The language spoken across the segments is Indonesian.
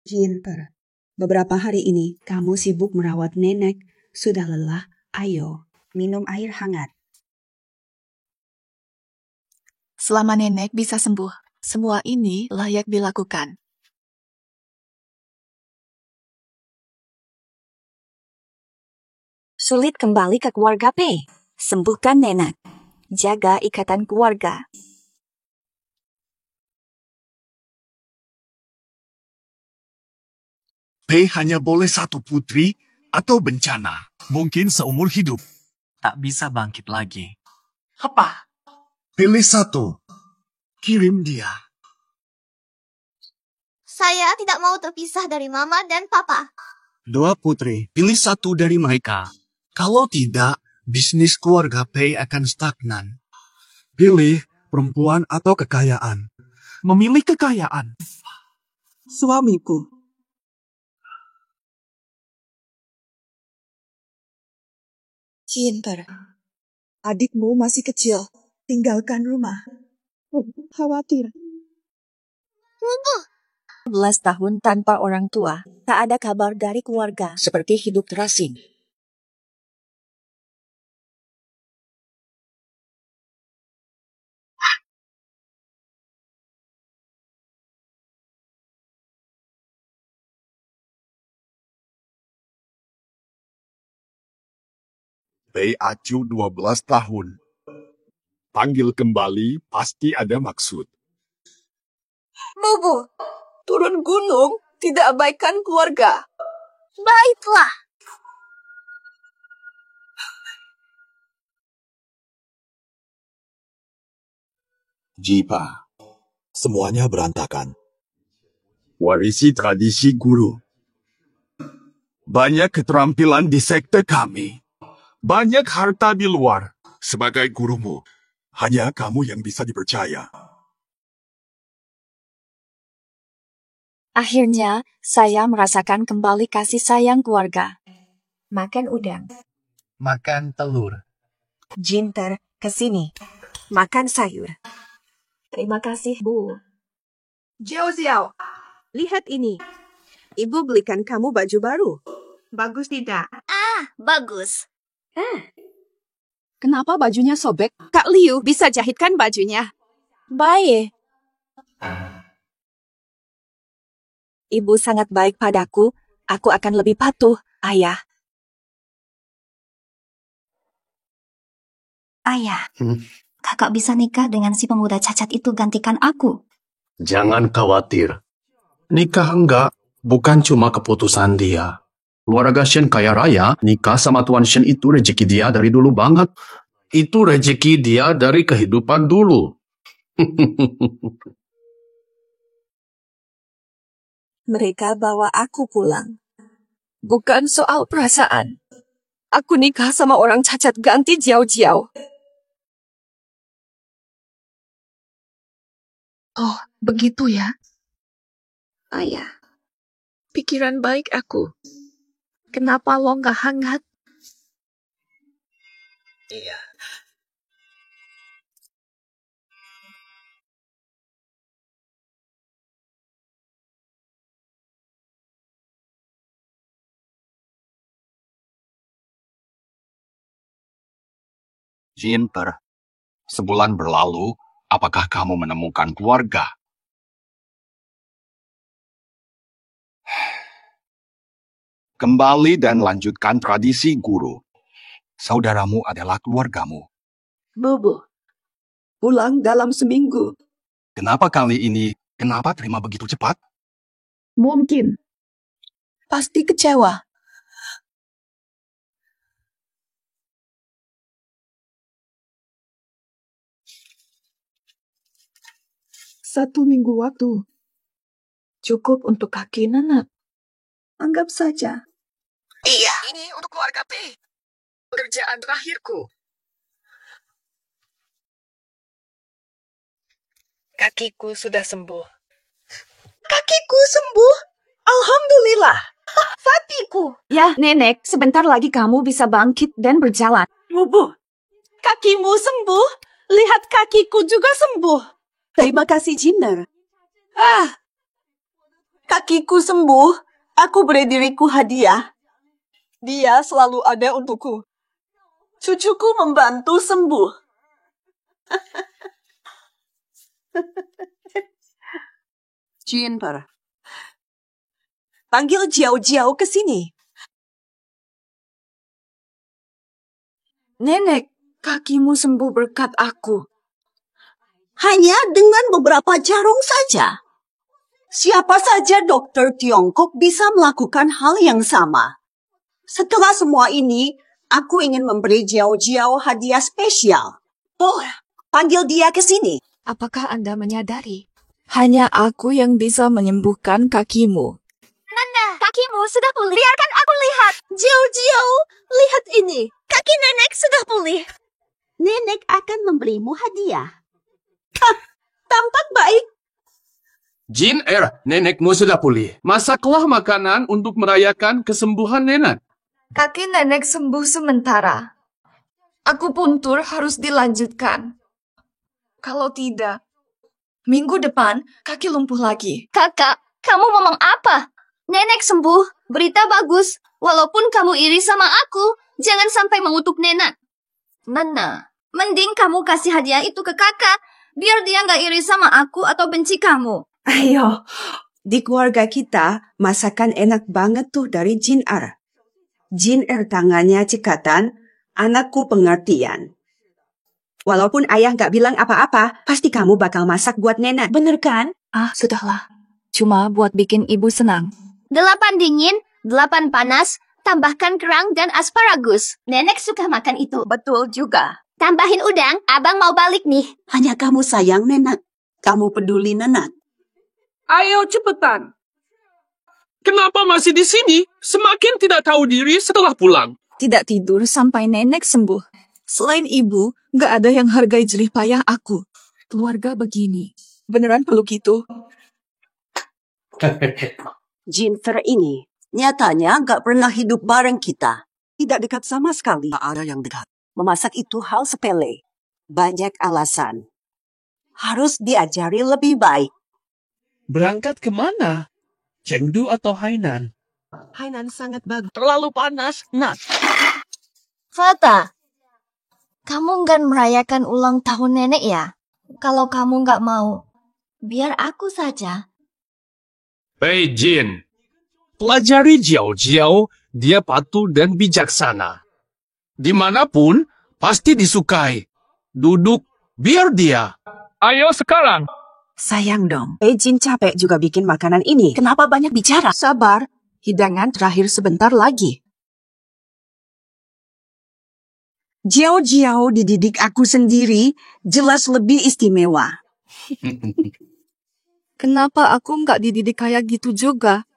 Jinper, beberapa hari ini kamu sibuk merawat nenek. Sudah lelah, ayo minum air hangat. Selama nenek bisa sembuh, semua ini layak dilakukan. Sulit kembali ke keluarga P. Sembuhkan nenek. Jaga ikatan keluarga. P hanya boleh satu putri atau bencana. Mungkin seumur hidup. Tak bisa bangkit lagi. Apa? Pilih satu. Kirim dia. Saya tidak mau terpisah dari mama dan papa. Dua putri. Pilih satu dari mereka. Kalau tidak, bisnis keluarga P akan stagnan. Pilih perempuan atau kekayaan. Memilih kekayaan. Suamiku. Jinper, adikmu masih kecil. Tinggalkan rumah. Khawatir. 11 tahun tanpa orang tua. Tak ada kabar dari keluarga. Seperti hidup terasing. P acu 12 tahun. Panggil kembali pasti ada maksud. Bubu, turun gunung, tidak abaikan keluarga. Baiklah. Jipa, semuanya berantakan. Warisi tradisi guru. Banyak keterampilan di sekte kami. Banyak harta di luar. Sebagai gurumu, hanya kamu yang bisa dipercaya. Akhirnya, saya merasakan kembali kasih sayang keluarga. Makan udang. Makan telur. Jinper, kesini. Makan sayur. Terima kasih, Bu. Xiao, lihat ini. Ibu belikan kamu baju baru. Bagus tidak? Bagus. Kenapa bajunya sobek? Kak Liu bisa jahitkan bajunya. Baik. Ibu sangat baik padaku. Aku akan lebih patuh, Ayah. Ayah, kakak bisa nikah dengan si pemuda cacat itu gantikan aku. Jangan khawatir. Nikah enggak, bukan cuma keputusan dia. Keluarga Shen kaya raya, nikah sama Tuan Shen itu rezeki dia dari dulu banget. Itu rezeki dia dari kehidupan dulu. Mereka bawa aku pulang. Bukan soal perasaan. Aku nikah sama orang cacat ganti jauh-jauh. Oh, begitu ya? Ayah, pikiran baik aku. Kenapa lo nggak hangat? Iya. Jinper, sebulan berlalu, apakah kamu menemukan keluarga? Kembali dan lanjutkan tradisi guru. Saudaramu adalah keluargamu. Bubu, pulang dalam seminggu. Kenapa kali ini, kenapa terima begitu cepat? Mungkin. Pasti kecewa. Satu minggu waktu. Cukup untuk kaki nenek. Anggap saja. Iya. Ini untuk keluarga P. Pekerjaan terakhirku. Kakiku sudah sembuh. Kakiku sembuh? Alhamdulillah. Fatiku. Ya, Nenek, sebentar lagi kamu bisa bangkit dan berjalan. Bubu, kakimu sembuh? Lihat kakiku juga sembuh. Terima kasih, Jinper. Kakiku sembuh. Aku beri diriku hadiah. Dia selalu ada untukku. Cucuku membantu sembuh. Jennifer, panggil Jiao-Jiao ke sini. Nenek, kakimu sembuh berkat aku. Hanya dengan beberapa jarum saja. Siapa saja dokter Tiongkok bisa melakukan hal yang sama. Setelah semua ini, aku ingin memberi Jiao-Jiao hadiah spesial. Oh, panggil dia ke sini. Apakah Anda menyadari? Hanya aku yang bisa menyembuhkan kakimu. Nanda, kakimu sudah pulih. Biarkan aku lihat. Jiao-Jiao, lihat ini. Kaki nenek sudah pulih. Nenek akan memberimu hadiah. Tampak baik. Jin nenekmu sudah pulih. Masaklah makanan untuk merayakan kesembuhan nenek. Kaki nenek sembuh sementara. Aku puntur harus dilanjutkan. Kalau tidak, minggu depan kaki lumpuh lagi. Kakak, kamu ngomong apa? Nenek sembuh, berita bagus. Walaupun kamu iri sama aku, jangan sampai mengutuk nenek. Nana, mending kamu kasih hadiah itu ke kakak, biar dia nggak iri sama aku atau benci kamu. Ayo, di keluarga kita masakan enak banget tuh dari Jin Er. Jin Er tangannya cekatan, anakku pengertian. Walaupun ayah nggak bilang apa-apa, pasti kamu bakal masak buat nenek, bener kan? Ah, sudahlah. Cuma buat bikin ibu senang. 8 dingin, 8 panas, tambahkan kerang dan asparagus. Nenek suka makan itu. Betul juga. Tambahin udang, abang mau balik nih. Hanya kamu sayang nenek. Kamu peduli nenek. Ayo cepetan. Kenapa masih di sini? Semakin tidak tahu diri setelah pulang. Tidak tidur sampai nenek sembuh. Selain ibu, nggak ada yang hargai jerih payah aku. Keluarga begini. Beneran perlu gitu? Jennifer ini nyatanya nggak pernah hidup bareng kita. Tidak dekat sama sekali. Tak ada yang dekat. Memasak itu hal sepele. Banyak alasan. Harus diajari lebih baik. Berangkat kemana? Chengdu atau Hainan? Hainan sangat bagus. Terlalu panas, Nat. Fata, kamu nggak merayakan ulang tahun nenek ya? Kalau kamu nggak mau, biar aku saja. Hei Jin, pelajari Jiao-Jiao, dia patuh dan bijaksana. Dimanapun, pasti disukai. Duduk, biar dia. Ayo sekarang. Sayang dong, Jin capek juga bikin makanan ini. Kenapa banyak bicara? Sabar, hidangan terakhir sebentar lagi. Jiao-Jiao dididik aku sendiri, jelas lebih istimewa. Kenapa aku nggak dididik kayak gitu juga?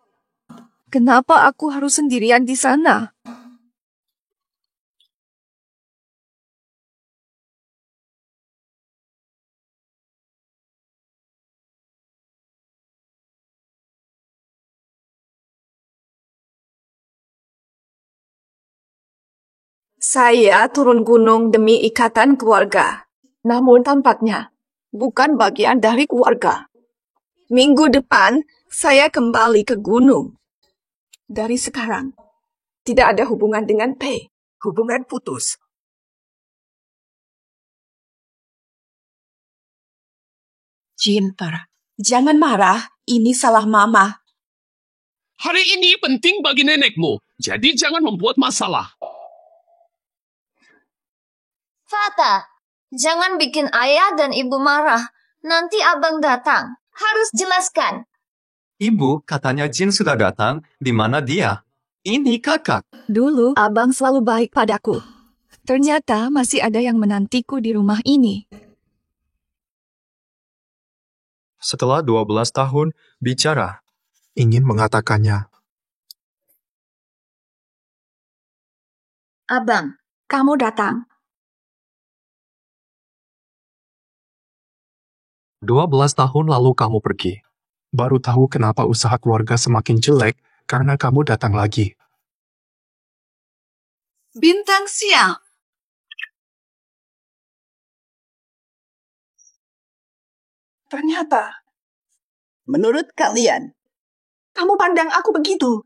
Kenapa aku harus sendirian di sana? Saya turun gunung demi ikatan keluarga. Namun tampaknya bukan bagian dari keluarga. Minggu depan saya kembali ke gunung. Dari sekarang, tidak ada hubungan dengan Pei. Hubungan putus. Jennifer, jangan marah, ini salah mama. Hari ini penting bagi nenekmu, jadi jangan membuat masalah. Fata, jangan bikin ayah dan ibu marah. Nanti abang datang. Harus jelaskan. Ibu, katanya Jin sudah datang. Di mana dia? Ini kakak. Dulu abang selalu baik padaku. Ternyata masih ada yang menantiku di rumah ini. Setelah 12 tahun, bicara. Ingin mengatakannya. Abang, kamu datang. 12 tahun lalu kamu pergi. Baru tahu kenapa usaha keluarga semakin jelek karena kamu datang lagi. Bintang siang. Ternyata, menurut kalian, Kamu pandang aku begitu.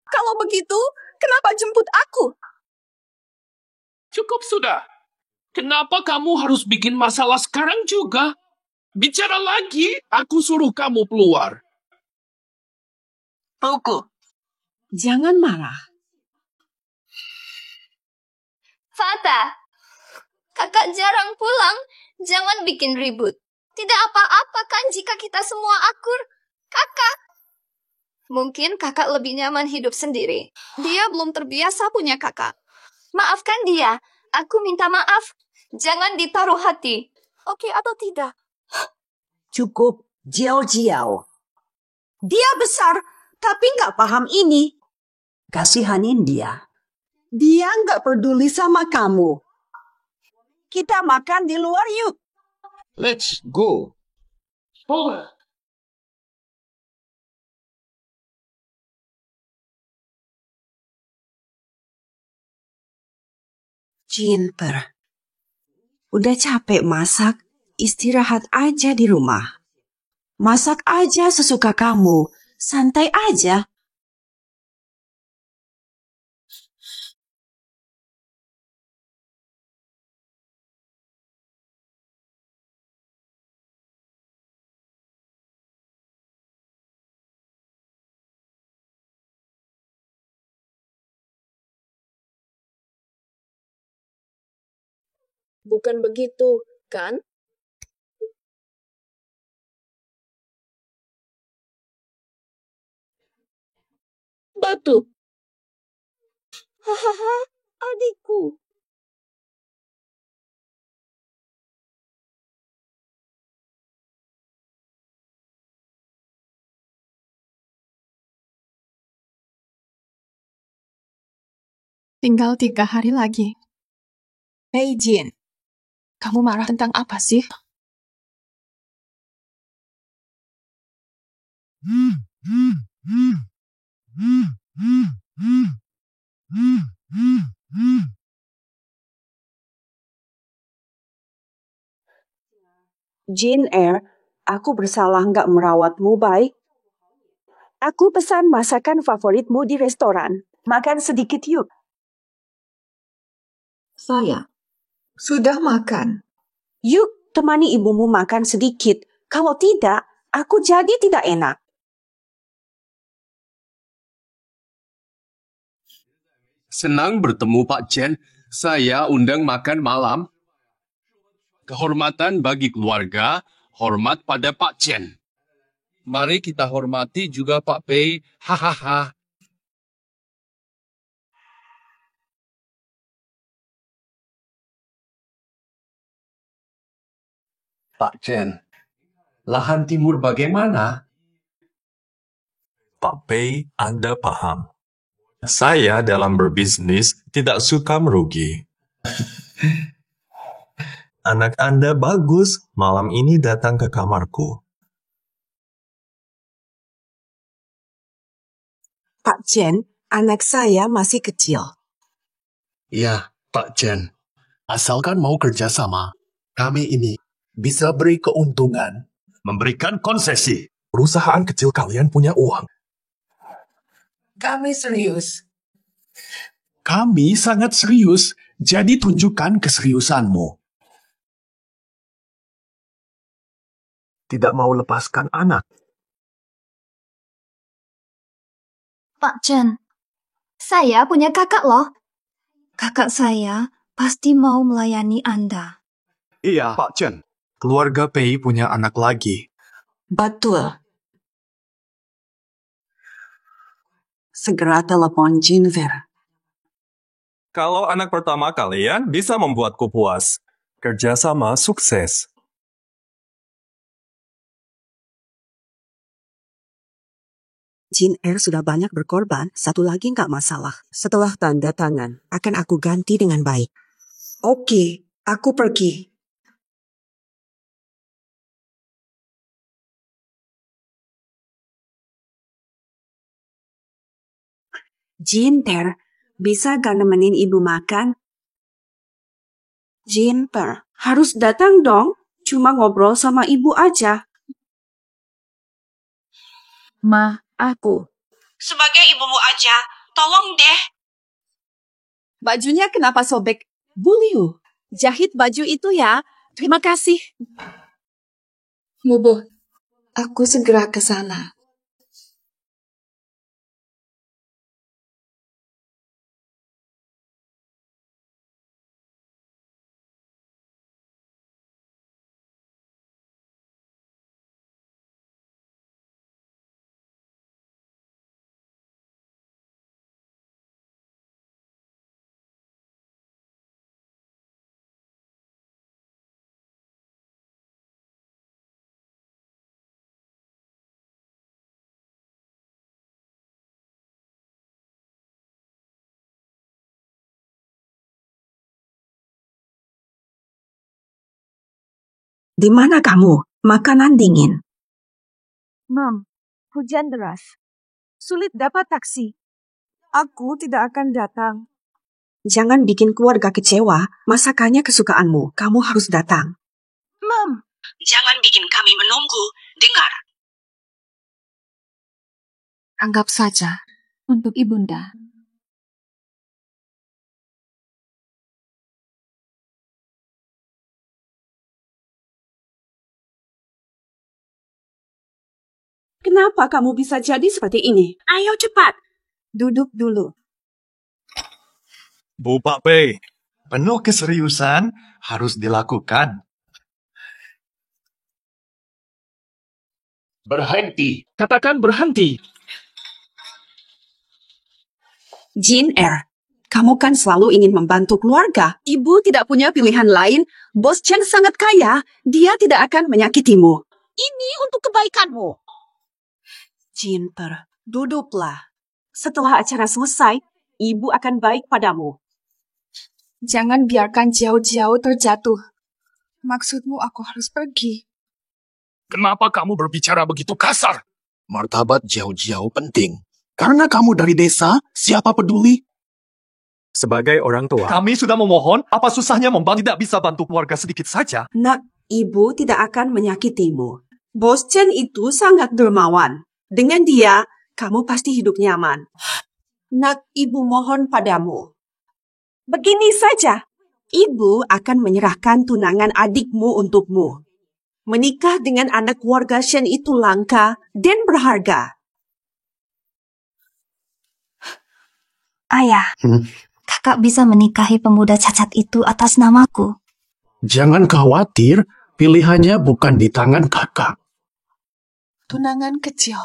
Kalau begitu, kenapa jemput aku? Cukup sudah. Kenapa kamu harus bikin masalah sekarang juga? Bicara lagi, aku suruh kamu keluar. Tunggu. Jangan marah. Fata, kakak jarang pulang. Jangan bikin ribut. Tidak apa-apa kan jika kita semua akur. Kakak. Mungkin kakak lebih nyaman hidup sendiri. Dia belum terbiasa punya kakak. Maafkan dia. Aku minta maaf. Jangan ditaruh hati. Oke atau tidak? Cukup, Jiao. Dia besar, tapi nggak paham ini. Kasihanin dia. Dia nggak peduli sama kamu. Kita makan di luar yuk. Let's go. Boleh. Jinper, udah capek masak, istirahat aja di rumah. Masak aja sesuka kamu, santai aja. Bukan begitu, kan? Batu. Hahaha, adikku. Tinggal 3 hari lagi. Hei Jin, kamu marah tentang apa sih? Jin aku bersalah nggak merawatmu baik. Aku pesan masakan favoritmu di restoran. Makan sedikit yuk. Saya sudah makan. Yuk, temani ibumu makan sedikit. Kalau tidak, aku jadi tidak enak. Senang bertemu Pak Chen. Saya undang makan malam. Kehormatan bagi keluarga, hormat pada Pak Chen. Mari kita hormati juga Pak Pei. Hahaha. Pak Chen, lahan timur bagaimana? Pak Pei, Anda paham. Saya dalam berbisnis tidak suka merugi. Anak Anda bagus, malam ini datang ke kamarku. Pak Chen, anak saya masih kecil. Ya, Pak Chen. Asalkan mau kerjasama, kami ini bisa beri keuntungan. Memberikan konsesi. Perusahaan kecil kalian punya uang. Kami serius. Kami sangat serius, jadi tunjukkan keseriusanmu. Tidak mau lepaskan anak. Pak Chen, saya punya kakak loh. Kakak saya pasti mau melayani Anda. Iya, Pak Chen. Keluarga Pei punya anak lagi. Betul. Segera telepon Jinver. Kalau anak pertama kalian bisa membuatku puas. Kerjasama sukses. Jin sudah banyak berkorban, satu lagi nggak masalah. Setelah tanda tangan, akan aku ganti dengan baik. Oke, aku pergi. Jinper, bisa gak nemenin ibu makan? Jinper, harus datang dong. Cuma ngobrol sama ibu aja. Ma, aku. Sebagai ibumu aja, tolong deh. Bajunya kenapa sobek? Bu Liu, jahit baju itu ya. Terima kasih. Mubu, aku segera ke sana. Di mana kamu? Makanan dingin. Mam, hujan deras. Sulit dapat taksi. Aku tidak akan datang. Jangan bikin keluarga kecewa. Masakannya kesukaanmu. Kamu harus datang. Mam, Jangan bikin kami menunggu. Dengar. Anggap saja untuk ibunda. Kenapa kamu bisa jadi seperti ini? Ayo cepat. duduk dulu. Bu Pak Pei, penuh keseriusan harus dilakukan. Berhenti. Katakan berhenti. Jin Er, kamu kan selalu ingin membantu keluarga. Ibu tidak punya pilihan lain. Bos Chen sangat kaya. Dia tidak akan menyakitimu. Ini untuk kebaikanmu. Jin Er, duduklah. Setelah acara selesai, ibu akan baik padamu. Jangan biarkan jauh-jauh terjatuh. Maksudmu aku harus pergi. Kenapa kamu berbicara begitu kasar? Martabat jauh-jauh penting. Karena kamu dari desa, siapa peduli? Sebagai orang tua, Kami sudah memohon, apa susahnya membantu tidak bisa bantu keluarga sedikit saja? Nak, ibu tidak akan menyakitimu. Bos Chen itu sangat dermawan. Dengan dia, kamu pasti hidup nyaman. Nak, ibu mohon padamu. Begini saja, ibu akan menyerahkan tunangan adikmu untukmu. Menikah dengan anak keluarga Shen itu langka dan berharga. Ayah, kakak bisa menikahi pemuda cacat itu atas namaku. Jangan khawatir, pilihannya bukan di tangan kakak. Tunangan kecil.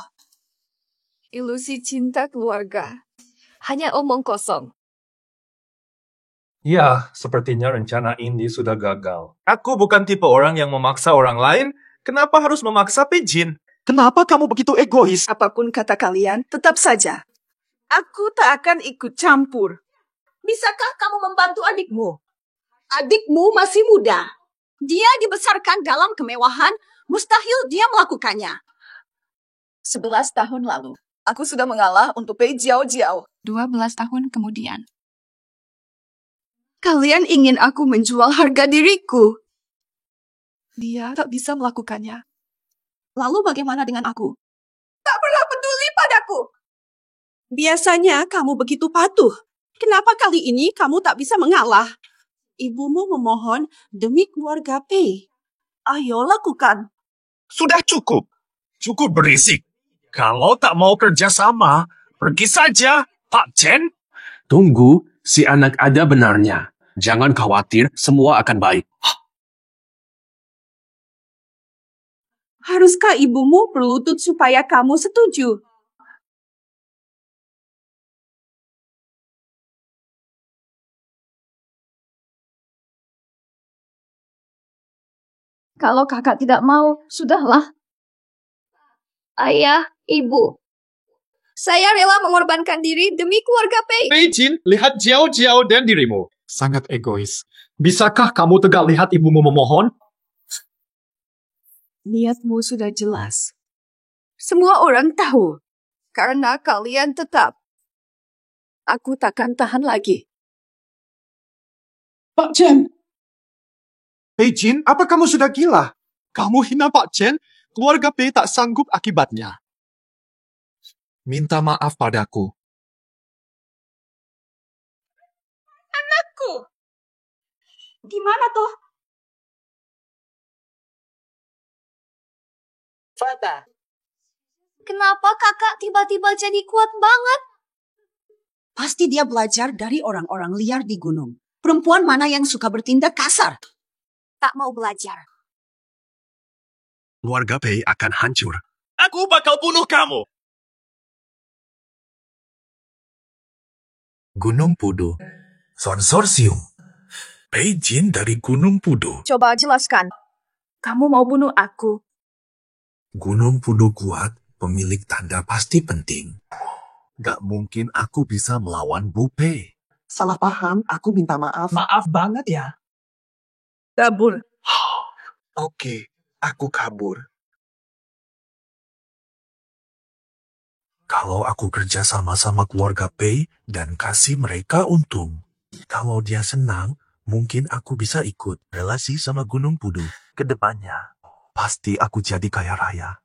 Ilusi cinta keluarga. Hanya omong kosong. ya, sepertinya rencana ini sudah gagal. Aku bukan tipe orang yang memaksa orang lain. Kenapa harus memaksa Pejin? Kenapa kamu begitu egois? Apapun kata kalian, tetap saja. Aku tak akan ikut campur. Bisakah kamu membantu adikmu? Adikmu masih muda. Dia dibesarkan dalam kemewahan, mustahil dia melakukannya. 11 tahun lalu, aku sudah mengalah untuk Pei Jiao Jiao. 12 tahun kemudian. Kalian ingin aku menjual harga diriku. Dia tak bisa melakukannya. Lalu bagaimana dengan aku? Tak pernah peduli padaku. Biasanya kamu begitu patuh. Kenapa kali ini kamu tak bisa mengalah? Ibumu memohon demi keluarga Pei. Ayo lakukan. Sudah cukup. Cukup berisik. Kalau tak mau kerjasama, pergi saja, Pak Chen. Tunggu, si anak ada benarnya. Jangan khawatir, semua akan baik. Haruskah ibumu berlutut supaya kamu setuju? Kalau kakak tidak mau, sudahlah. Ayah, ibu. Saya rela mengorbankan diri demi keluarga Pei. Beijing, lihat Jiao Jiao dan dirimu. Sangat egois. Bisakah kamu tegak lihat ibumu memohon? Niatmu sudah jelas. Semua orang tahu. Karena kalian tetap. Aku takkan tahan lagi. Pak Chen. Beijing, apa kamu sudah gila? Kamu hina Pak Chen, keluarga Pei tak sanggup akibatnya. Minta maaf padaku. Anakku. Di mana toh? Fata, Kenapa kakak tiba-tiba jadi kuat banget? Pasti dia belajar dari orang-orang liar di gunung. Perempuan mana yang suka bertindak kasar? Tak mau belajar. Keluarga Pei akan hancur. Aku bakal bunuh kamu. Gunung Pudu. Konsorsium. Pei Jin dari Gunung Pudu. Coba jelaskan. Kamu mau bunuh aku. Gunung Pudu kuat, pemilik tanda pasti penting. Gak mungkin aku bisa melawan Bu Pei. Salah paham, aku minta maaf. Maaf banget ya. Kabur. Oke, aku kabur. Kalau aku kerja sama-sama keluarga Pei dan kasih mereka untung. Kalau dia senang, mungkin aku bisa ikut relasi sama Gunung Pudu ke depannya. Pasti aku jadi kaya raya.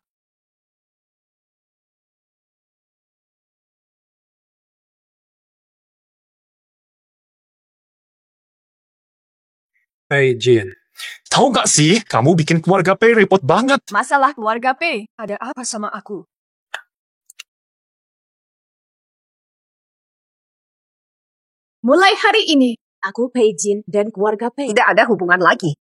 Pei Jin, tahu gak sih kamu bikin keluarga Pei repot banget. Masalah keluarga Pei. Ada apa sama aku? Mulai hari ini, aku Pei Jin dan keluarga Pei. Tidak ada hubungan lagi.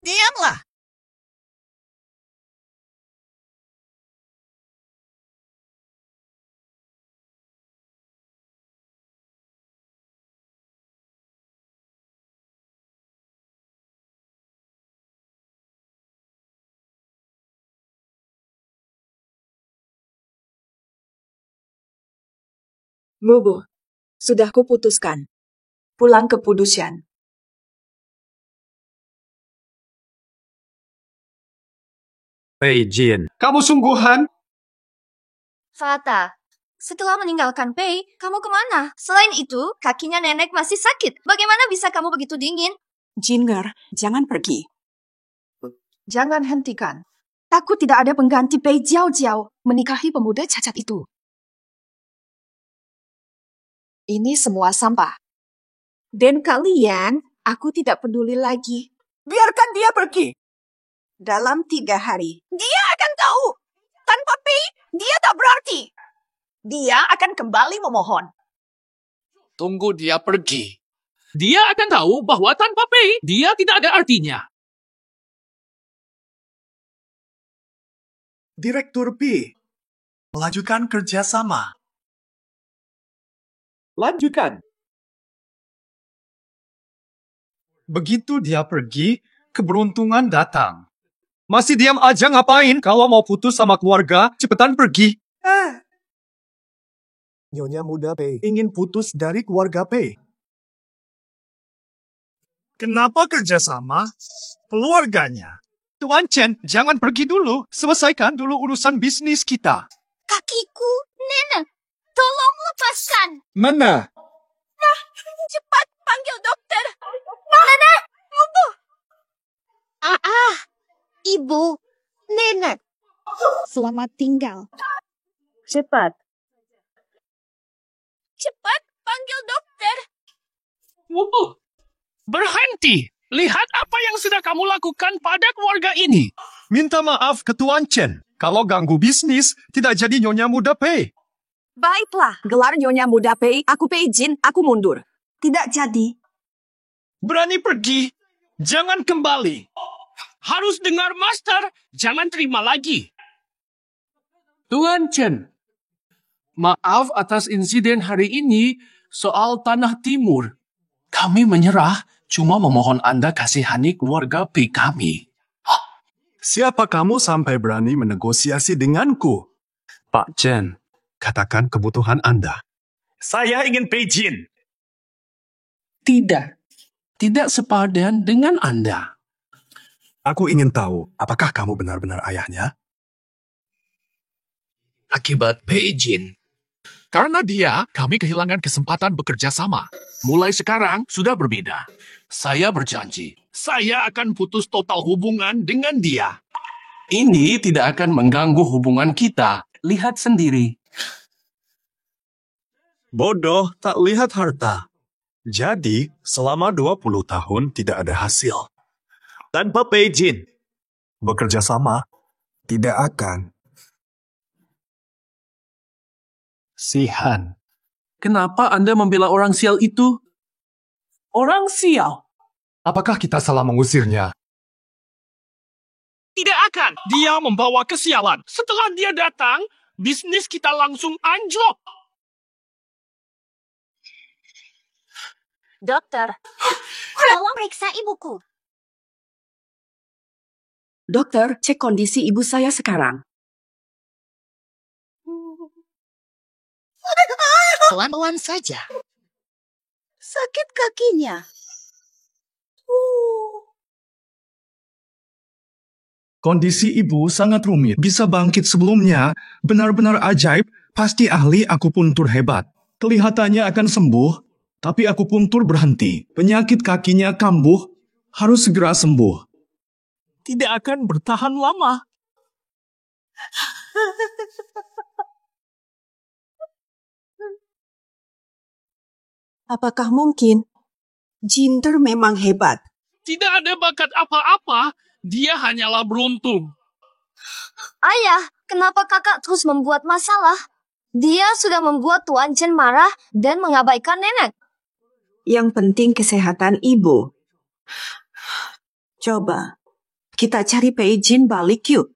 Diamlah. Mubu, sudah kuputuskan. Pulang ke Pudusian. Pei Jin, kamu sungguhan? Fata, setelah meninggalkan Pei, kamu kemana? Selain itu, kakinya nenek masih sakit. Bagaimana bisa kamu begitu dingin? Jinger, jangan pergi. Jangan hentikan. Takut tidak ada pengganti Pei Jiao Jiao menikahi pemuda cacat itu. Ini semua sampah. Dan kalian, aku tidak peduli lagi. Biarkan dia pergi. Dalam 3 hari. Dia akan tahu. Tanpa Pei, dia tak berarti. Dia akan kembali memohon. Tunggu dia pergi. Dia akan tahu bahwa tanpa Pei, dia tidak ada artinya. Direktur Pi, melanjutkan kerjasama. Lanjutkan. Begitu dia pergi, keberuntungan datang. Masih diam aja ngapain? Kalau mau putus sama keluarga, cepetan pergi. Nyonya muda Pei. Ingin putus dari keluarga Pei. Kenapa kerjasama? Keluarganya. Tuan Chen, jangan pergi dulu. Selesaikan dulu urusan bisnis kita. Kakiku, nenek. Tolong lepaskan. Mana? Cepat panggil dokter. Nenek! Mubu. Ibu, nenek. Selamat tinggal. Cepat. Cepat panggil dokter. Wubu, berhenti. Lihat apa yang sudah kamu lakukan pada keluarga ini. Minta maaf ke Tuan Chen. Kalau ganggu bisnis, tidak jadi Nyonya Muda Pei. Baiklah, gelar Nyonya Muda Pei, aku Pei Jin, aku mundur. Tidak jadi. Berani pergi, jangan kembali. Harus dengar master, jangan terima lagi. Tuan Chen, maaf atas insiden hari ini soal Tanah Timur. Kami menyerah, cuma memohon Anda kasihani keluarga Pei kami. Siapa kamu sampai berani menegosiasi denganku? Pak Chen, katakan kebutuhan Anda. Saya ingin Pei Jin. Tidak sepadan dengan Anda. Aku ingin tahu, apakah kamu benar-benar ayahnya? Akibat Pei Jin, Karena dia, kami kehilangan kesempatan bekerja sama. Mulai sekarang, sudah berbeda. Saya berjanji, saya akan putus total hubungan dengan dia. Ini tidak akan mengganggu hubungan kita. Lihat sendiri. Bodoh tak lihat harta. Jadi, selama 20 tahun tidak ada hasil. Tanpa Pei Jin, bekerja sama tidak akan. Sihan. Kenapa Anda membela orang sial itu? Orang sial? Apakah kita salah mengusirnya? Tidak akan. Dia membawa kesialan. Setelah dia datang, bisnis kita langsung anjlok. Dokter, tolong periksa ibuku. Dokter, cek kondisi ibu saya sekarang. Pelan-pelan saja. Sakit kakinya. Kondisi ibu sangat rumit. Bisa bangkit sebelumnya. Benar-benar ajaib. Pasti ahli akupuntur hebat. Kelihatannya akan sembuh, tapi akupuntur berhenti. Penyakit kakinya kambuh. Harus segera sembuh. Tidak akan bertahan lama. Apakah mungkin? Jinter memang hebat. Tidak ada bakat apa-apa. Dia hanyalah beruntung. Ayah, kenapa kakak terus membuat masalah? Dia sudah membuat Tuan Chen marah dan mengabaikan nenek. Yang penting kesehatan ibu. Coba, kita cari Pei Jin balik yuk.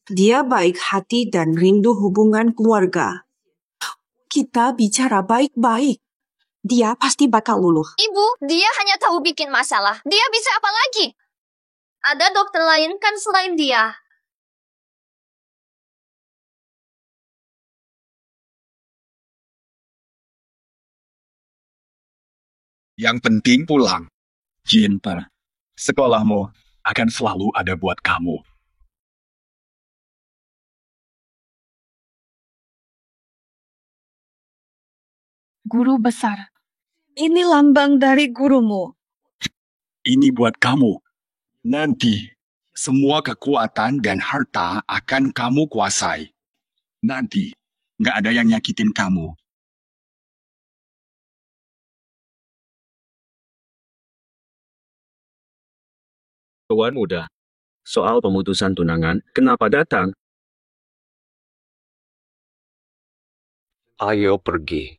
Dia baik hati dan rindu hubungan keluarga. Kita bicara baik-baik. Dia pasti bakal luluh. Ibu, dia hanya tahu bikin masalah. Dia bisa apa lagi? Ada dokter lain kan selain dia. Yang penting pulang. Jinter, sekolahmu akan selalu ada buat kamu. Guru besar. Ini lambang dari gurumu. Ini buat kamu. Nanti, semua kekuatan dan harta akan kamu kuasai. Nanti, nggak ada yang nyakitin kamu. Tuan muda, soal pemutusan tunangan, kenapa datang? Ayo pergi.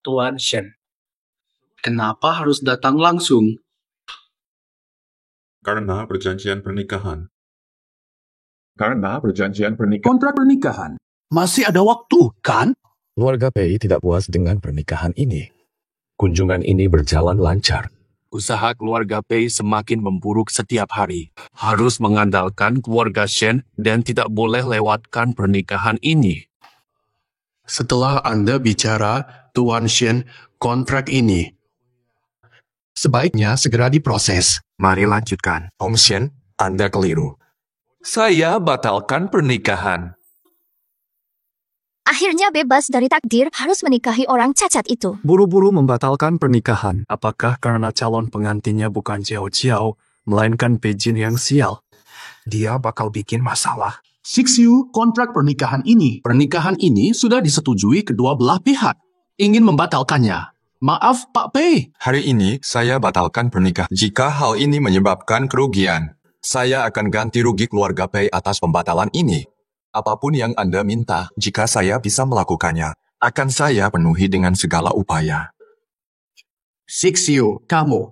Tuan Shen, kenapa harus datang langsung? Karena perjanjian pernikahan. Kontrak pernikahan. Masih ada waktu, kan? Keluarga Pei tidak puas dengan pernikahan ini. Kunjungan ini berjalan lancar. Usaha keluarga Pei semakin memburuk setiap hari. Harus mengandalkan keluarga Shen dan tidak boleh lewatkan pernikahan ini. Setelah Anda bicara, Tuan Shen, kontrak ini sebaiknya segera diproses. Mari lanjutkan. Om Shen, Anda keliru. Saya batalkan pernikahan. Akhirnya bebas dari takdir harus menikahi orang cacat itu. Buru-buru membatalkan pernikahan. Apakah karena calon pengantinnya bukan Jiao Jiao, melainkan Pei Jin yang sial? Dia bakal bikin masalah. Sixiu, kontrak pernikahan ini sudah disetujui kedua belah pihak. Ingin membatalkannya. Maaf, Pak Pei. Hari ini saya batalkan pernikahan. Jika hal ini menyebabkan kerugian, saya akan ganti rugi keluarga Pei atas pembatalan ini. Apapun yang Anda minta, jika saya bisa melakukannya, akan saya penuhi dengan segala upaya. Sixiu, kamu.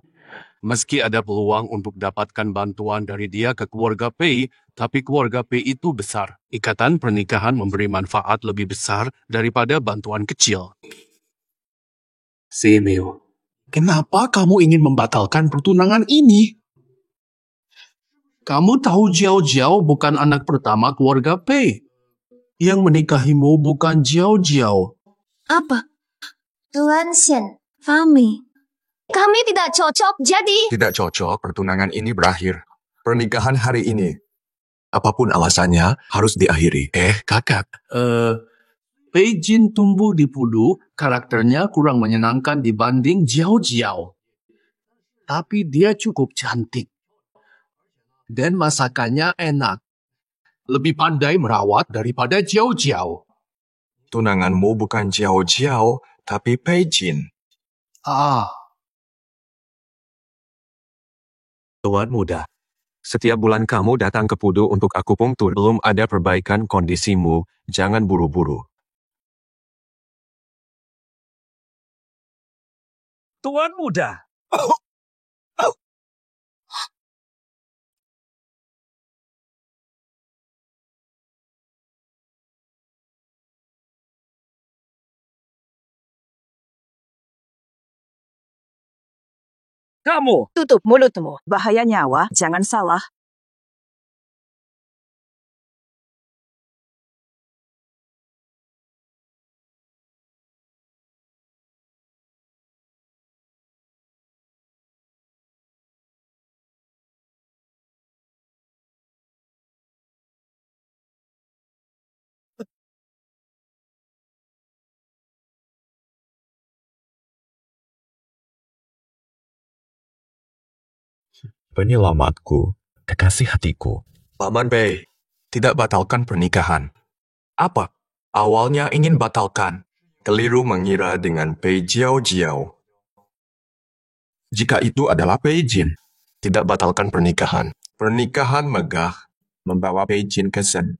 Meski ada peluang untuk dapatkan bantuan dari dia ke keluarga Pei, tapi keluarga Pei itu besar. Ikatan pernikahan memberi manfaat lebih besar daripada bantuan kecil. Simeo, kenapa kamu ingin membatalkan pertunangan ini? Kamu tahu Jiao Jiao bukan anak pertama keluarga Pei. Yang menikahimu bukan Jiao Jiao. Apa? Tuan Shen, Fami. Kami tidak cocok, jadi... Tidak cocok pertunangan ini berakhir. Pernikahan hari ini, apapun alasannya, harus diakhiri. Kakak. Pei Jin tumbuh di Pudu, karakternya kurang menyenangkan dibanding Jiao Jiao. Tapi dia cukup cantik. Dan masakannya enak. Lebih pandai merawat daripada Jiao Jiao. Tunanganmu bukan Jiao Jiao, tapi Pei Jin. Tuan muda, setiap bulan kamu datang ke Pudu untuk akupunktur. Belum ada perbaikan kondisimu, jangan buru-buru. Tuan muda. Kamu. Tutup mulutmu. Bahaya nyawa, jangan salah. Penyelamatku, kekasih hatiku. Paman Pei, tidak batalkan pernikahan. Apa? Awalnya ingin batalkan. Keliru mengira dengan Pei Jiao Jiao. Jika itu adalah Pei Jin, tidak batalkan pernikahan. Pernikahan megah membawa Pei Jin ke Sen.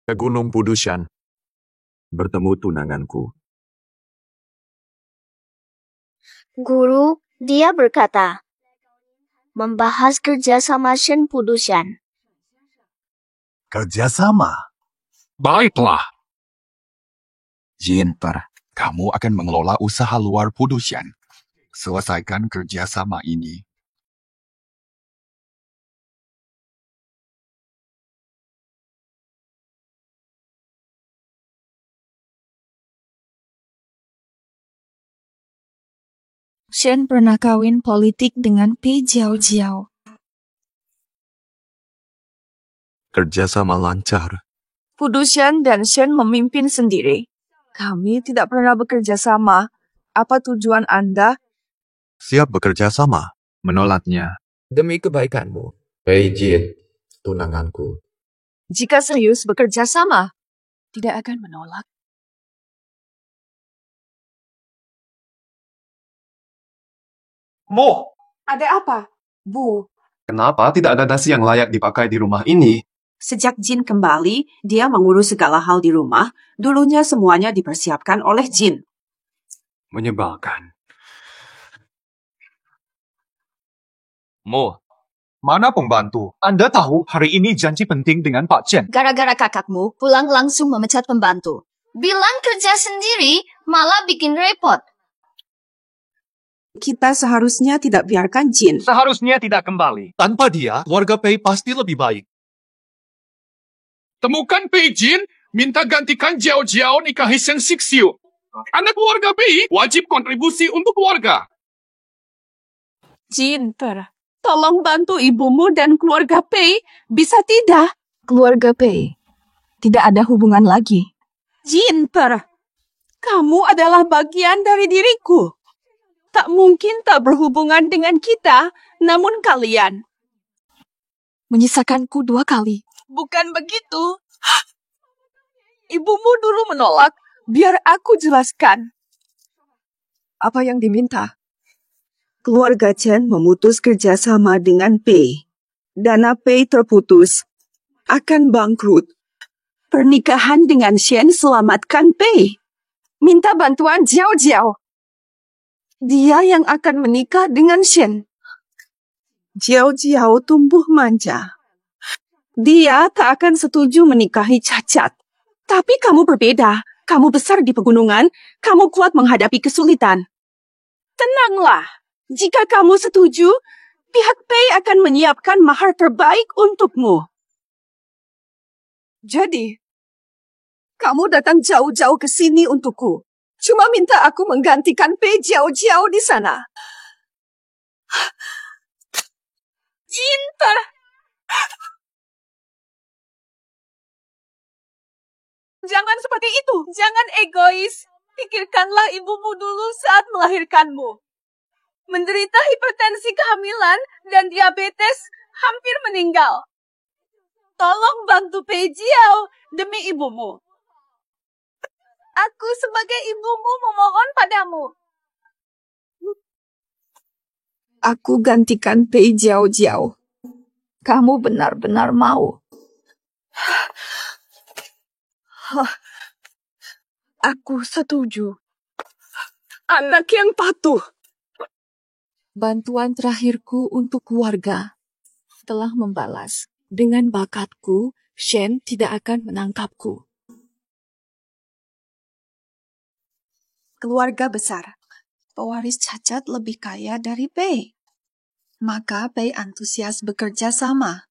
Ke Gunung Pudushan. Bertemu tunanganku. Guru, dia berkata, membahas kerjasama Shen Pudushan. Kerjasama? Baiklah. Jinper, kamu akan mengelola usaha luar Pudushan. Selesaikan kerjasama ini. Shen pernah kawin politik dengan Pei Jiao Jiao. Kerjasama lancar. Pudushan dan Shen memimpin sendiri. Kami tidak pernah bekerja sama. Apa tujuan Anda? Siap bekerja sama. Menolaknya. Demi kebaikanmu, Pei Jin, tunanganku. Jika serius bekerja sama, tidak akan menolak. Mo, Ada apa? Bu, Kenapa tidak ada nasi yang layak dipakai di rumah ini? sejak Jin kembali, dia mengurus segala hal di rumah. Dulunya semuanya dipersiapkan oleh Jin. Menyebalkan. Mo, mana pembantu? Anda tahu hari ini janji penting dengan Pak Chen. Gara-gara kakakmu pulang langsung memecat pembantu. Bilang kerja sendiri, malah bikin repot. Kita seharusnya tidak biarkan Jin. Seharusnya tidak kembali. Tanpa dia, keluarga Pei pasti lebih baik. Temukan Pei Jin, minta gantikan Jiao Jiao nikahi Shen Xixiu. Anak keluarga Pei wajib kontribusi untuk keluarga. Jinper, tolong bantu ibumu dan keluarga Pei. Bisa tidak? Keluarga Pei tidak ada hubungan lagi. Jinper, kamu adalah bagian dari diriku. Tak mungkin tak berhubungan dengan kita, namun kalian menyisakanku 2 kali. Bukan begitu. Ibumu dulu menolak. Biar aku jelaskan. Apa yang diminta? Keluarga Chen memutus kerjasama dengan Pei. Dana Pei terputus. Akan bangkrut. Pernikahan dengan Shen selamatkan Pei. Minta bantuan Jiao Jiao. Dia yang akan menikah dengan Shen. Jiao Jiao tumbuh manja. Dia tak akan setuju menikahi cacat. Tapi kamu berbeda. Kamu besar di pegunungan. Kamu kuat menghadapi kesulitan. Tenanglah. Jika kamu setuju, pihak Pei akan menyiapkan mahar terbaik untukmu. Jadi, kamu datang jauh-jauh ke sini untukku. Cuma minta aku menggantikan Pei jauh-jauh di sana. Cinta. Jangan seperti itu. Jangan egois. Pikirkanlah ibumu dulu saat melahirkanmu. Menderita hipertensi kehamilan dan diabetes, hampir meninggal. Tolong bantu Pei Jiao demi ibumu. Aku sebagai ibumu memohon padamu. Aku gantikan Pei Jiao. Kamu benar-benar mau. Aku setuju. Anak yang patuh. Bantuan terakhirku untuk keluarga telah membalas. Dengan bakatku, Shen tidak akan menangkapku. Keluarga besar. Pewaris cacat lebih kaya dari Pei. Maka Pei antusias bekerja sama.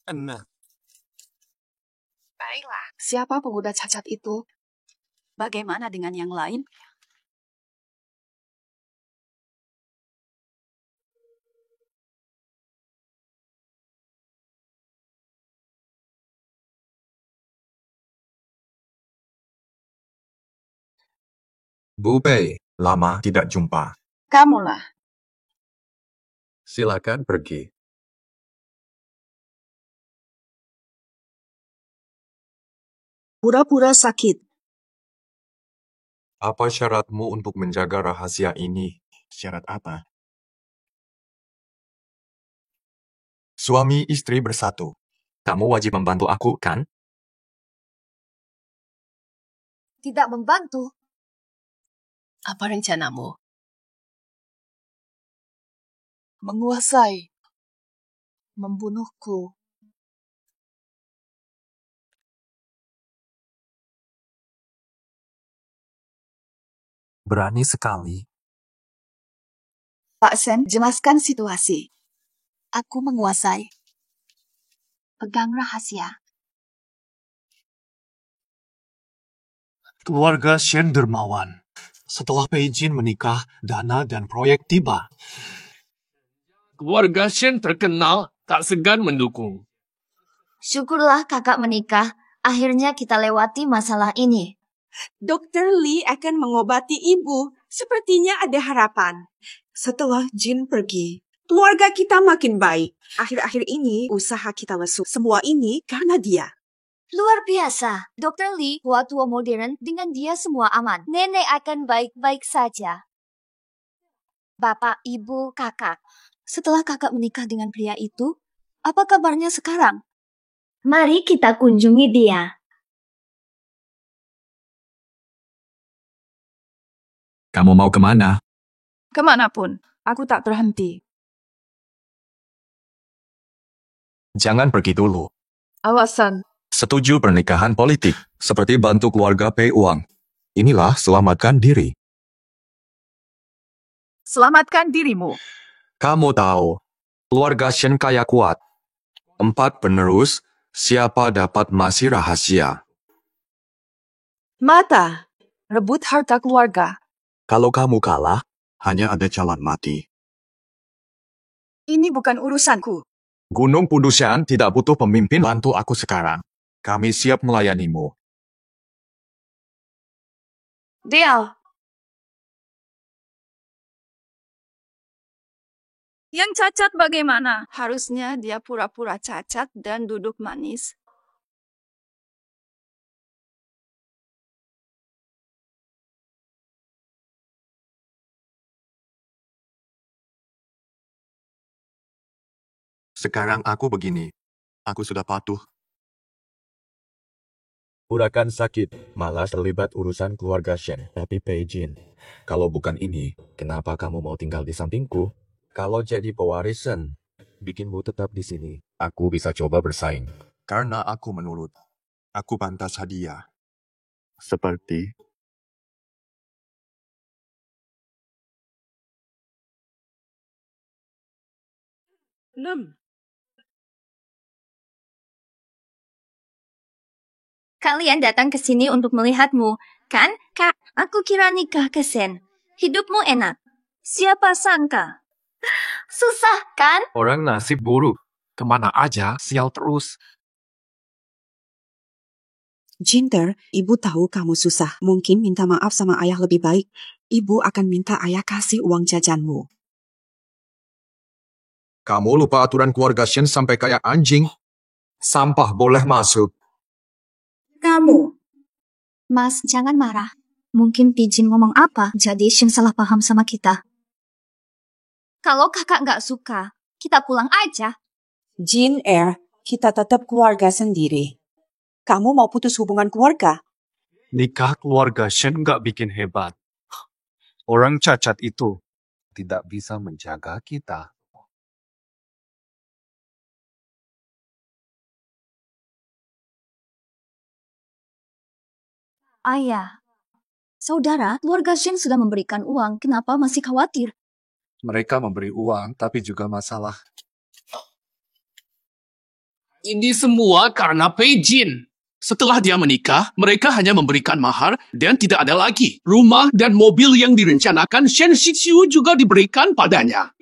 Enak. Baiklah, siapa pemuda cacat itu? Bagaimana dengan yang lain? Bu Pei, lama tidak jumpa. Kamulah. Silakan pergi. Pura-pura sakit. Apa syaratmu untuk menjaga rahasia ini? Syarat apa? Suami istri bersatu. Kamu wajib membantu aku, kan? Tidak membantu. Apa rencanamu? Menguasai. Membunuhku. Berani sekali. Pak Sen, jelaskan situasi. Aku menguasai. Pegang rahasia. Keluarga Shen dermawan. Setelah Pei Jin menikah, dana dan proyek tiba. Keluarga Shen terkenal, tak segan mendukung. Syukurlah kakak menikah. Akhirnya kita lewati masalah ini. Dokter Li akan mengobati ibu. Sepertinya ada harapan. Setelah Jin pergi, keluarga kita makin baik. Akhir-akhir ini, usaha kita lesu. Semua ini karena dia. Luar biasa. Dokter Li, tua modern, dengan dia semua aman. Nenek akan baik-baik saja. Bapak, ibu, kakak. Setelah kakak menikah dengan pria itu, apa kabarnya sekarang? Mari kita kunjungi dia. Kamu mau kemana? Kemanapun, aku tak berhenti. Jangan pergi dulu. Alasan. Setuju pernikahan politik, seperti bantu keluarga Pei uang. Inilah selamatkan diri. Selamatkan dirimu. Kamu tahu, keluarga Shen kaya kuat. 4 penerus, siapa dapat masih rahasia. Mata. Rebut harta keluarga. Kalau kamu kalah, hanya ada jalan mati. Ini bukan urusanku. Gunung Pudusan tidak butuh pemimpin. Bantu aku sekarang. Kami siap melayanimu. Deal. Yang cacat bagaimana? Harusnya dia pura-pura cacat dan duduk manis. Sekarang aku begini. Aku sudah patuh. Urakan sakit, malah terlibat urusan keluarga Shen, tapi Pei Jin. Kalau bukan ini, kenapa kamu mau tinggal di sampingku? Kalau jadi pewarisan, bikinmu tetap di sini. Aku bisa coba bersaing. Karena aku menurut. Aku pantas hadiah. Seperti Kalian datang ke sini untuk melihatmu, kan? Kak, aku kira nikah ke Sen. Hidupmu enak. Siapa sangka? Susah, kan? Orang nasib buruk. Kemana aja, sial terus. Jinter, ibu tahu kamu susah. Mungkin minta maaf sama ayah lebih baik. Ibu akan minta ayah kasih uang jajanmu. Kamu lupa aturan keluarga Shen sampai kayak anjing. Sampah boleh masuk. Kamu. Mas, jangan marah. Mungkin Pijin ngomong apa, jadi Shen salah paham sama kita. Kalau kakak nggak suka, kita pulang aja. Jin, kita tetap keluarga sendiri. Kamu mau putus hubungan keluarga? Nikah keluarga Shen nggak bikin hebat. Orang cacat itu tidak bisa menjaga kita. Ayah. Saudara, keluarga Shen sudah memberikan uang. Kenapa masih khawatir? Mereka memberi uang, tapi juga masalah. Ini semua karena Pei Jin. Setelah dia menikah, mereka hanya memberikan mahar dan tidak ada lagi. Rumah dan mobil yang direncanakan Shen Shixiu juga diberikan padanya.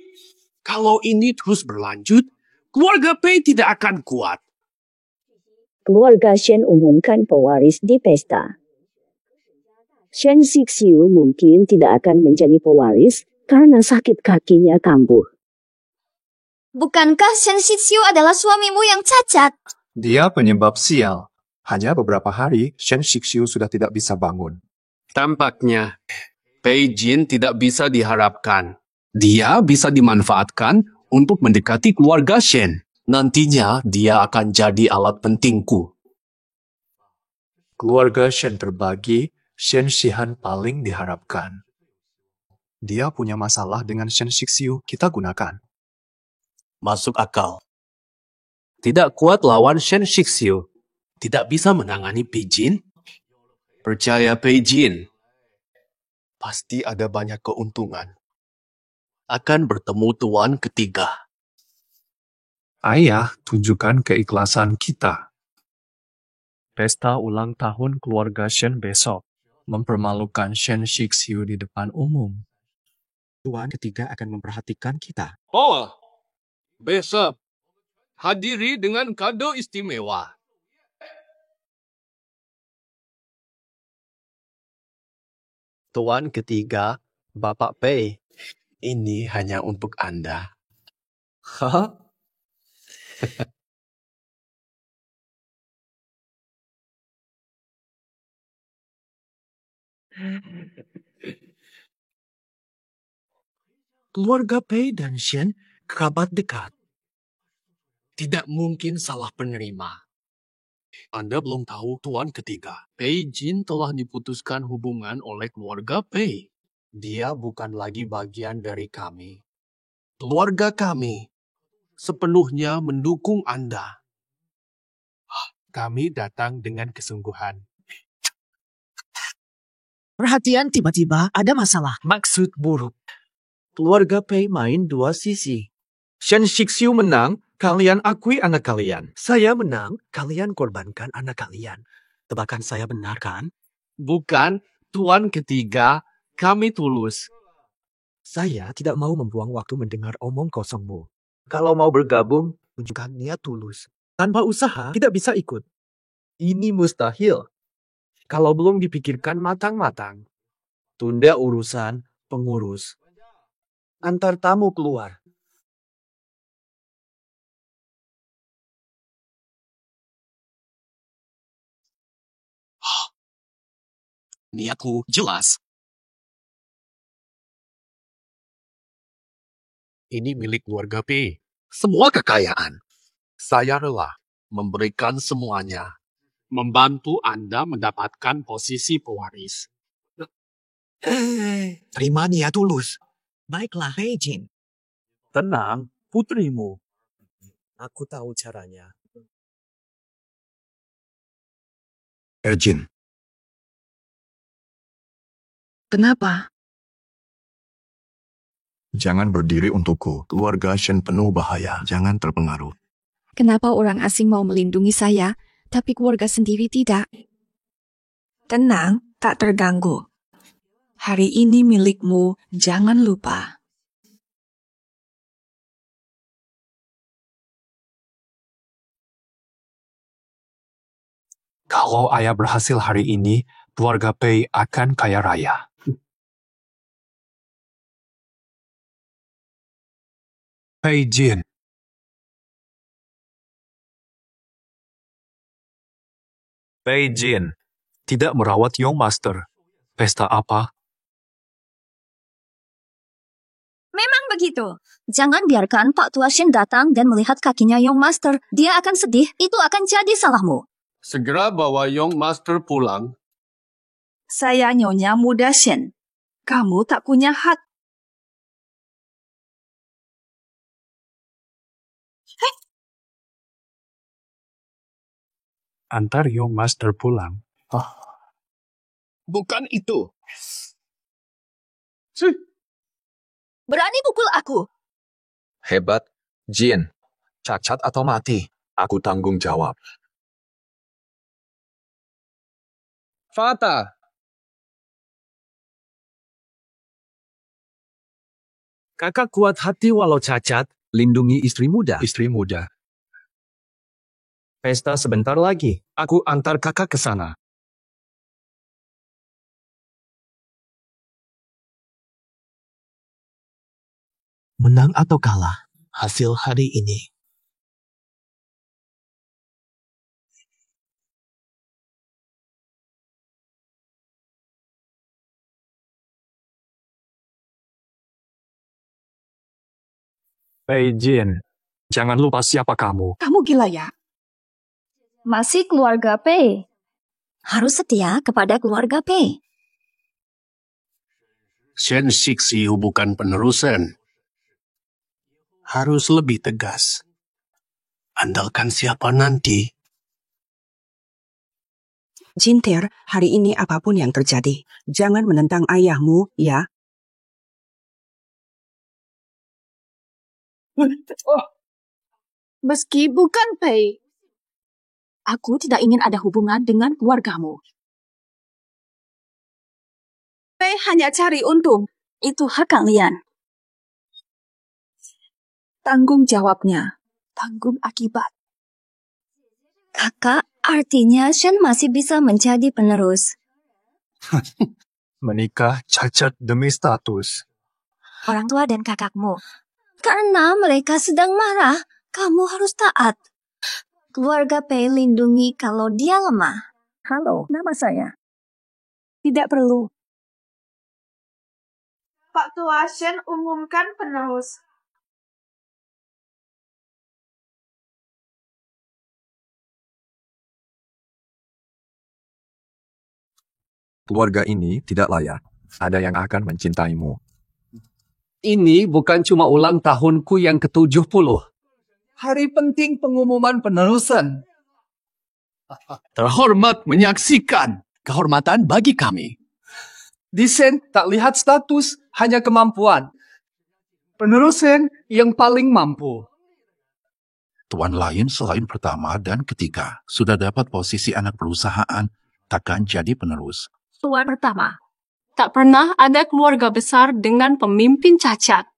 Kalau ini terus berlanjut, keluarga Pei tidak akan kuat. Keluarga Shen umumkan pewaris di pesta. Shen Shixiu mungkin tidak akan menjadi pewaris karena sakit kakinya kambuh. Bukankah Shen Shixiu adalah suamimu yang cacat? Dia penyebab sial. Hanya beberapa hari, Shen Shixiu sudah tidak bisa bangun. Tampaknya, Pei Jin tidak bisa diharapkan. Dia bisa dimanfaatkan untuk mendekati keluarga Shen. Nantinya, dia akan jadi alat pentingku. Keluarga Shen terbagi, Shen Shihan paling diharapkan. dia punya masalah dengan Shen Shixiu, kita gunakan. Masuk akal. Tidak kuat lawan Shen Shixiu. Tidak bisa menangani Pei Jin. Percaya Pei Jin. Pasti ada banyak keuntungan. Akan bertemu tuan ketiga. Ayah, tunjukkan keikhlasan kita. Pesta ulang tahun keluarga Shen besok. Mempermalukan Shen Shixiu di depan umum. Tuan ketiga akan memperhatikan kita. Oh, besok. Hadiri dengan kado istimewa. Tuan ketiga, Bapak Pei, ini hanya untuk Anda. Hah? Keluarga Pei dan Shen kerabat dekat. Tidak mungkin salah penerima. Anda belum tahu tuan ketiga. Pei Jin telah diputuskan hubungan oleh keluarga Pei. Dia bukan lagi bagian dari kami. Keluarga kami sepenuhnya mendukung Anda. Kami datang dengan kesungguhan. Perhatian tiba-tiba ada masalah. Maksud buruk. Keluarga Pei main dua sisi. Shen Shixiu menang, kalian akui anak kalian. Saya menang, kalian korbankan anak kalian. Tebakan saya benar kan? Bukan, tuan ketiga, kami tulus. Saya tidak mau membuang waktu mendengar omong kosongmu. Kalau mau bergabung, tunjukkan niat tulus. Tanpa usaha, tidak bisa ikut. Ini mustahil. Kalau belum dipikirkan matang-matang. Tunda urusan pengurus. Antar tamu keluar. Niatku jelas. Ini milik keluarga P. Semua kekayaan. Saya rela memberikan semuanya. Membantu Anda mendapatkan posisi pewaris. Terima niat tulus. Baiklah, Pei Jin. Tenang, putrimu. Aku tahu caranya. Jin. Kenapa? Jangan berdiri untukku. Keluarga Shen penuh bahaya. Jangan terpengaruh. Kenapa orang asing mau melindungi saya, tapi keluarga sendiri tidak? Tenang, tak terganggu. Hari ini milikmu, jangan lupa. Kalau ayah berhasil hari ini, keluarga Pei akan kaya raya. Pei Jin. Pei Jin. Tidak merawat Young Master. Pesta apa? Memang begitu. Jangan biarkan Pak Tua Shen datang dan melihat kakinya Young Master. Dia akan sedih, itu akan jadi salahmu. Segera bawa Young Master pulang. Saya Nyonya Muda Shen. Kamu tak punya hak. Antar Young Master pulang. Bukan itu. Berani pukul aku. Hebat, Jin. Cacat atau mati, aku tanggung jawab. Fata. Kakak kuat hati walau cacat, lindungi istri muda. Istri muda. Pesta sebentar lagi. Aku antar kakak ke sana. Menang atau kalah, hasil hari ini. Pei Jin, jangan lupa siapa kamu. Kamu gila ya? Masih keluarga Pei. Harus setia kepada keluarga Pei. Shen Shixiu bukan penerusan. Harus lebih tegas. Andalkan siapa nanti. Jinter, hari ini apapun yang terjadi, jangan menentang ayahmu, ya. Meski bukan Pei, aku tidak ingin ada hubungan dengan keluargamu. Pei hanya cari untung. Itu hak kalian. Tanggung jawabnya, tanggung akibat. Kakak, artinya Shen masih bisa menjadi penerus. Menikah cacat demi status. Orang tua dan kakakmu. Karena mereka sedang marah, kamu harus taat. Keluarga Pei lindungi kalau dia lemah. Halo, nama saya. Tidak perlu. Pak Tua Shen umumkan penerus. Keluarga ini tidak layak. Ada yang akan mencintaimu. Ini bukan cuma ulang tahunku yang ke-70. Hari penting pengumuman penerusan. Terhormat menyaksikan. Kehormatan bagi kami. Di Shen tak lihat status, hanya kemampuan. Penerusan yang paling mampu. Tuan lain selain pertama dan ketiga sudah dapat posisi anak perusahaan, takkan jadi penerus. Tuan pertama. Tak pernah ada keluarga besar dengan pemimpin cacat.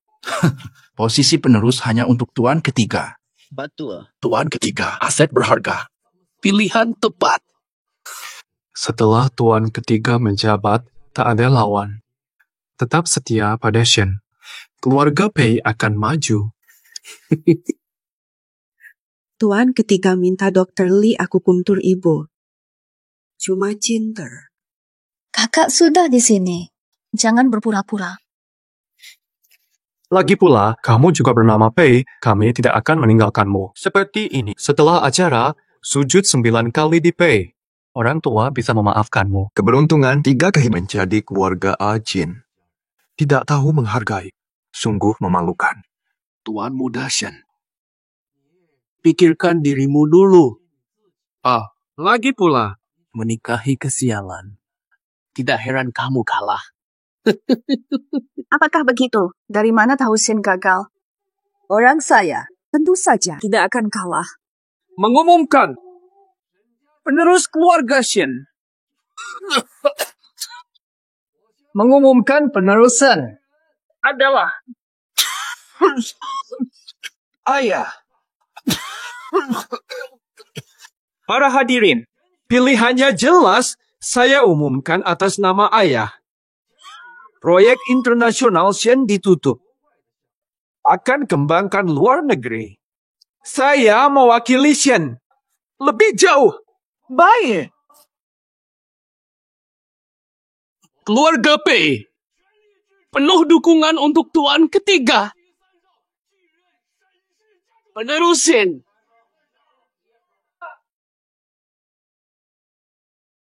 Posisi penerus hanya untuk tuan ketiga. Betul. Tuan ketiga, aset berharga. Pilihan tepat. Setelah tuan ketiga menjabat, tak ada lawan. Tetap setia pada Shen. Keluarga Pei akan maju. Tuan ketiga minta Dr. Li akupunktur ibu. Cuma Jinter. Kakak sudah di sini. Jangan berpura-pura. Lagi pula, kamu juga bernama Pei, kami tidak akan meninggalkanmu. Seperti ini, setelah acara, sujud 9 kali di Pei. Orang tua bisa memaafkanmu. Keberuntungan 3 kali menjadi keluarga Jin. Tidak tahu menghargai. Sungguh memalukan. Tuan muda Shen. Pikirkan dirimu dulu. Lagi pula, menikahi kesialan. Tidak heran kamu kalah. Apakah begitu? Dari mana tahu Shen gagal? Orang saya tentu saja tidak akan kalah. Mengumumkan penerus keluarga Shen. Mengumumkan penerusan adalah ayah. Para hadirin, pilihannya jelas. Saya umumkan atas nama ayah. Proyek internasional Shen ditutup. Akan kembangkan luar negeri. Saya mewakili Shen. Lebih jauh. Baik. Keluarga Pei. Penuh dukungan untuk tuan ketiga. Penerus Shen.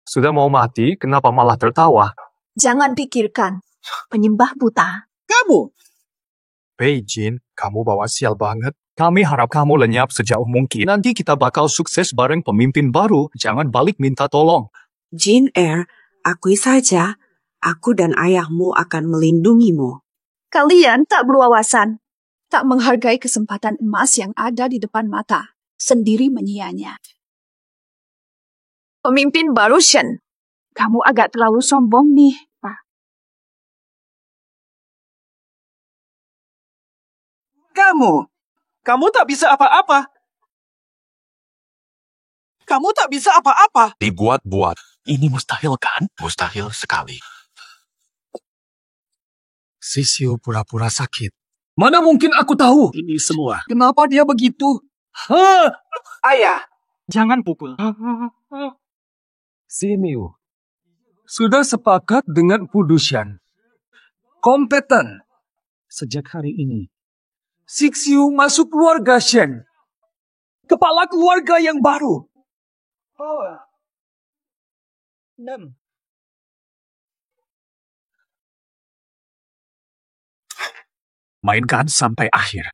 Sudah mau mati, kenapa malah tertawa? Jangan pikirkan. Penyembah buta. Kamu. Pei Jin, kamu bawa sial banget. Kami harap kamu lenyap sejauh mungkin. Nanti kita bakal sukses bareng pemimpin baru. Jangan balik minta tolong. Jin akui saja, aku dan ayahmu akan melindungimu. Kalian tak berwawasan. Tak menghargai kesempatan emas yang ada di depan mata. Sendiri menyia-nya. Pemimpin baru Shen. Kamu agak terlalu sombong nih, Pak. Kamu tak bisa apa-apa. Kamu tak bisa apa-apa. Dibuat-buat. Ini mustahil kan? Mustahil sekali. Sixiu pura-pura sakit. Mana mungkin aku tahu ini semua. Kenapa dia begitu? Ayah, jangan pukul. Simiu sudah sepakat dengan Pudushan. Kompeten. Sejak hari ini, Sixiu masuk keluarga Shen. Kepala keluarga yang baru. 6. Mainkan sampai akhir.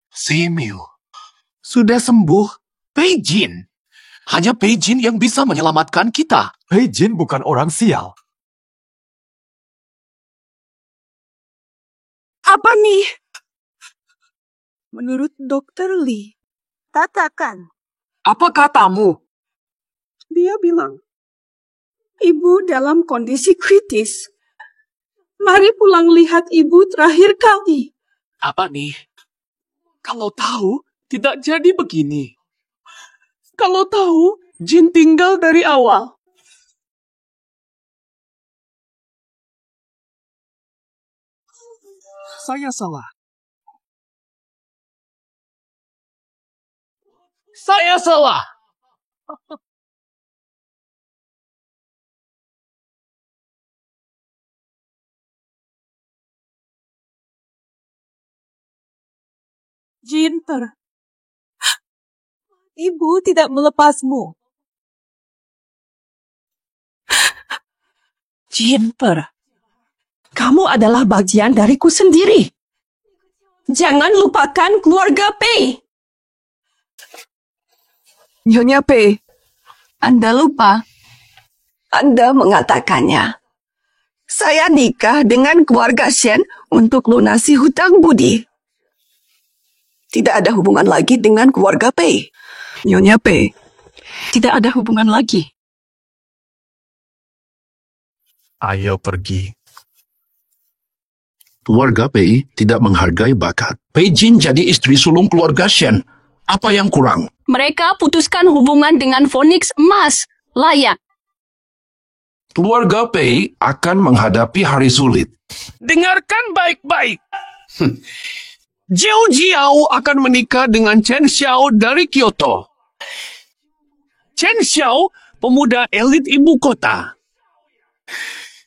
Simiu sudah sembuh. Pei Jin. Hanya Pei Jin yang bisa menyelamatkan kita. Pei Jin bukan orang sial. Apa nih? Menurut Dr. Lee, Katakan. Apa katamu? dia bilang, ibu dalam kondisi kritis. Mari pulang lihat ibu terakhir kali. Apa nih? Kalau tahu, tidak jadi begini. Kalau tahu, Jin tinggal dari awal. Saya salah. Saya salah. Jinper, ibu tidak melepasmu. Jinper, kamu adalah bagian dariku sendiri. Jangan lupakan keluarga Pei. Nyonya Pei, Anda lupa. Anda mengatakannya. Saya nikah dengan keluarga Shen untuk lunasi hutang budi. Tidak ada hubungan lagi dengan keluarga Pei. Nyonya Pei, tidak ada hubungan lagi. Ayo pergi. Keluarga Pei tidak menghargai bakat. Pei Jin jadi istri sulung keluarga Shen. Apa yang kurang? Mereka putuskan hubungan dengan Phoenix emas. Layak. Keluarga Pei akan menghadapi hari sulit. Dengarkan baik-baik. Jiao Jiao akan menikah dengan Chen Xiao dari Kyoto. Chen Xiao, pemuda elit ibu kota.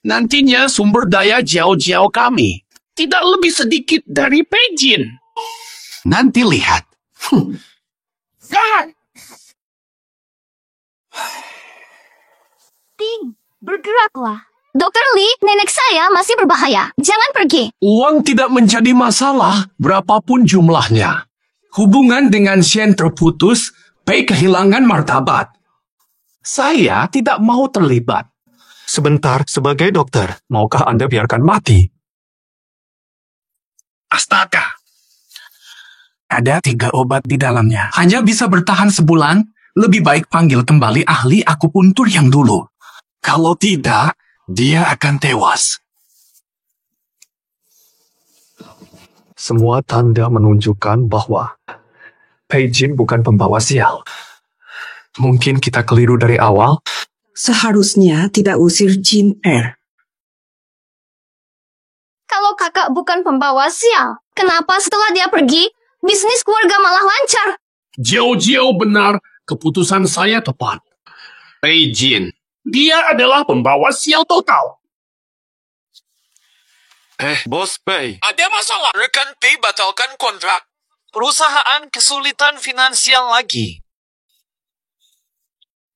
Nantinya sumber daya Jiao Jiao kami tidak lebih sedikit dari Pei Jin. Nanti lihat. Ting, bergeraklah. Dokter Lee, nenek saya masih berbahaya. Jangan pergi. Uang tidak menjadi masalah berapapun jumlahnya. Hubungan dengan Shen terputus, Pei kehilangan martabat. Saya tidak mau terlibat. Sebentar, sebagai dokter, maukah Anda biarkan mati? Astaga. Ada 3 obat di dalamnya. Hanya bisa bertahan sebulan. Lebih baik panggil kembali ahli akupuntur yang dulu. Kalau tidak, dia akan tewas. Semua tanda menunjukkan bahwa Pei Jin bukan pembawa sial. Mungkin kita keliru dari awal. Seharusnya tidak usir Jin Kalau kakak bukan pembawa sial, kenapa setelah dia pergi, bisnis keluarga malah lancar? Jauh-jauh benar, keputusan saya tepat. Pei Jin, dia adalah pembawa sial total. Bos Pei. Ada masalah. Rekan Pei batalkan kontrak. Perusahaan kesulitan finansial lagi.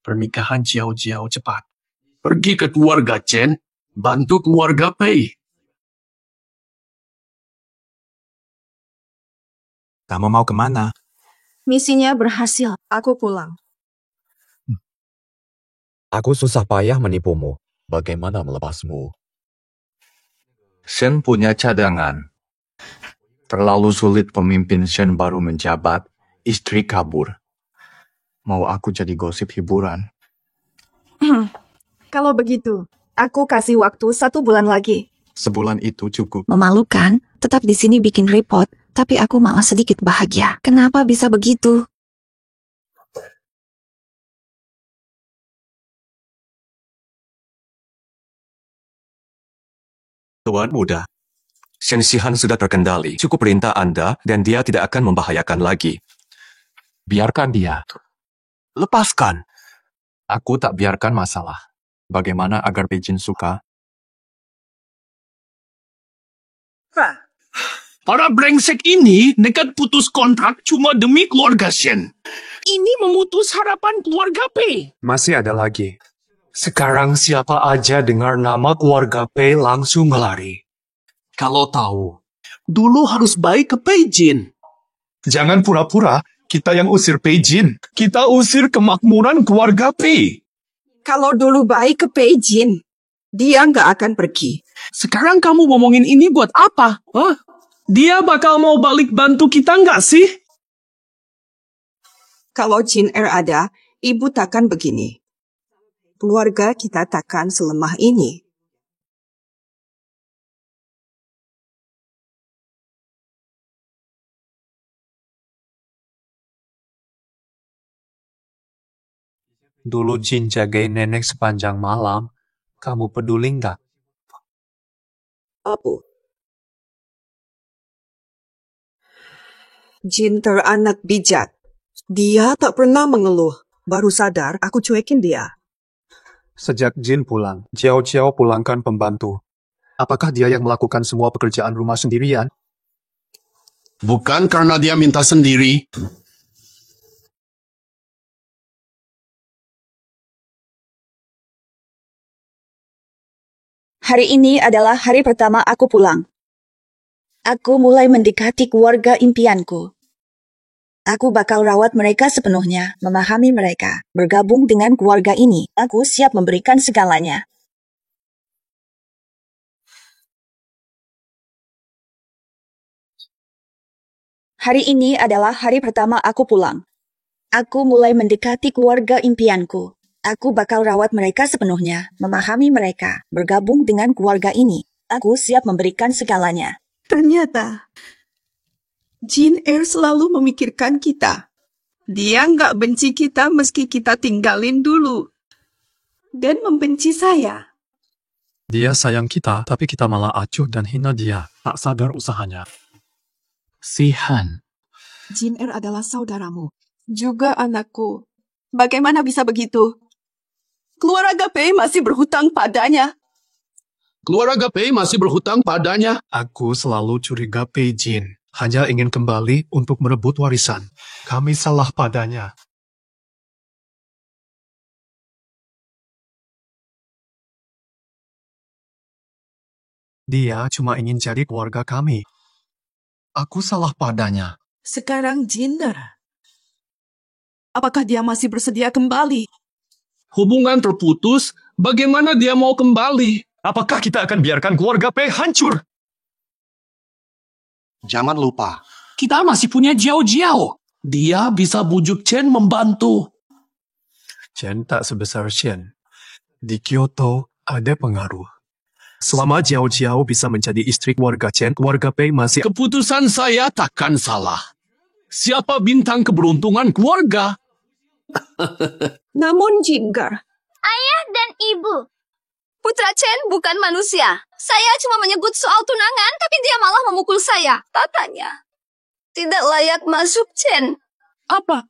Pernikahan jauh-jauh cepat. Pergi ke keluarga Chen, bantu keluarga Pei. Kamu mau kemana? Misinya berhasil. Aku pulang. Aku susah payah menipumu. Bagaimana melepasmu? Shen punya cadangan. Terlalu sulit pemimpin Shen baru menjabat, istri kabur. Mau aku jadi gosip hiburan? Kalau begitu, aku kasih waktu 1 bulan lagi. Sebulan itu cukup. Memalukan, tetap di sini bikin repot, tapi aku malah sedikit bahagia. Kenapa bisa begitu? Tuan muda, Shen Xihan sudah terkendali. Cukup perintah Anda dan dia tidak akan membahayakan lagi. Biarkan dia. Lepaskan. Aku tak biarkan masalah. Bagaimana agar Pei Jin suka? Para brengsek ini nekat putus kontrak cuma demi keluarga Shen. Ini memutus harapan keluarga Pei. Masih ada lagi. Sekarang siapa aja dengar nama keluarga Pei langsung melari. Kalau tahu, dulu harus baik ke Pei Jin. Jangan pura-pura, kita yang usir Pei Jin. Kita usir kemakmuran keluarga Pei. Kalau dulu baik ke Pei Jin, dia nggak akan pergi. Sekarang kamu ngomongin ini buat apa? Hah? Dia bakal mau balik bantu kita nggak sih? Kalau Jin ada, ibu takkan begini. Keluarga kita takkan selemah ini. Dulu Jin jagain nenek sepanjang malam. Kamu peduli nggak? Apa? Jin teranak bijak. Dia tak pernah mengeluh. Baru sadar aku cuekin dia. Sejak Jin pulang, Jiao pulangkan pembantu. Apakah dia yang melakukan semua pekerjaan rumah sendirian? Bukan karena dia minta sendiri. Hari ini adalah hari pertama aku pulang. Aku mulai mendekati keluarga impianku. Aku bakal rawat mereka sepenuhnya, memahami mereka. Bergabung dengan keluarga ini, aku siap memberikan segalanya. Hari ini adalah hari pertama aku pulang. Aku mulai mendekati keluarga impianku. Aku bakal rawat mereka sepenuhnya, memahami mereka. Bergabung dengan keluarga ini, aku siap memberikan segalanya. Ternyata, Jin selalu memikirkan kita. Dia nggak benci kita meski kita tinggalin dulu. Dan membenci saya. Dia sayang kita, tapi kita malah acuh dan hina dia. Tak sadar usahanya. Sihan. Jin adalah saudaramu. Juga anakku. Bagaimana bisa begitu? Keluarga Pei masih berhutang padanya. Keluarga Pei masih berhutang padanya. Aku selalu curiga Pei Jin. Hanya ingin kembali untuk merebut warisan. Kami salah padanya. Dia cuma ingin jadi keluarga kami. Aku salah padanya. Sekarang Jinder. Apakah dia masih bersedia kembali? Hubungan terputus, bagaimana dia mau kembali? Apakah kita akan biarkan keluarga Pei hancur? Jangan lupa, Kita masih punya Jiao Jiao. Dia bisa bujuk Chen membantu. Chen tak sebesar Shen. Di Kyoto ada pengaruh. Selama Jiao Jiao bisa menjadi istri keluarga Chen, keluarga Pei masih... Keputusan saya takkan salah. Siapa bintang keberuntungan keluarga? Namun Jinger, Ayah dan ibu. Putra Chen bukan manusia. Saya cuma menyebut soal tunangan, tapi dia malah memukul saya. Tatanya tidak layak masuk, Chen. Apa?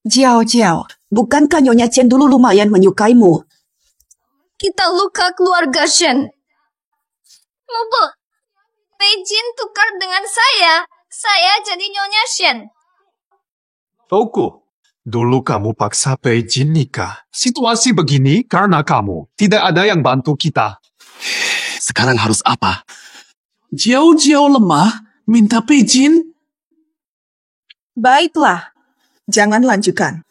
Jiao Jiao, bukankah Nyonya Chen dulu lumayan menyukaimu? Kita luka keluarga Shen. Bu, Pei Jin tukar dengan saya. Saya jadi Nyonya Shen. Toku, dulu kamu paksa Pei Jin nikah. Situasi begini karena kamu. Tidak ada yang bantu kita. sekarang harus apa? Jiao Jiao lemah, minta Pei Jin. Baiklah, jangan lanjutkan.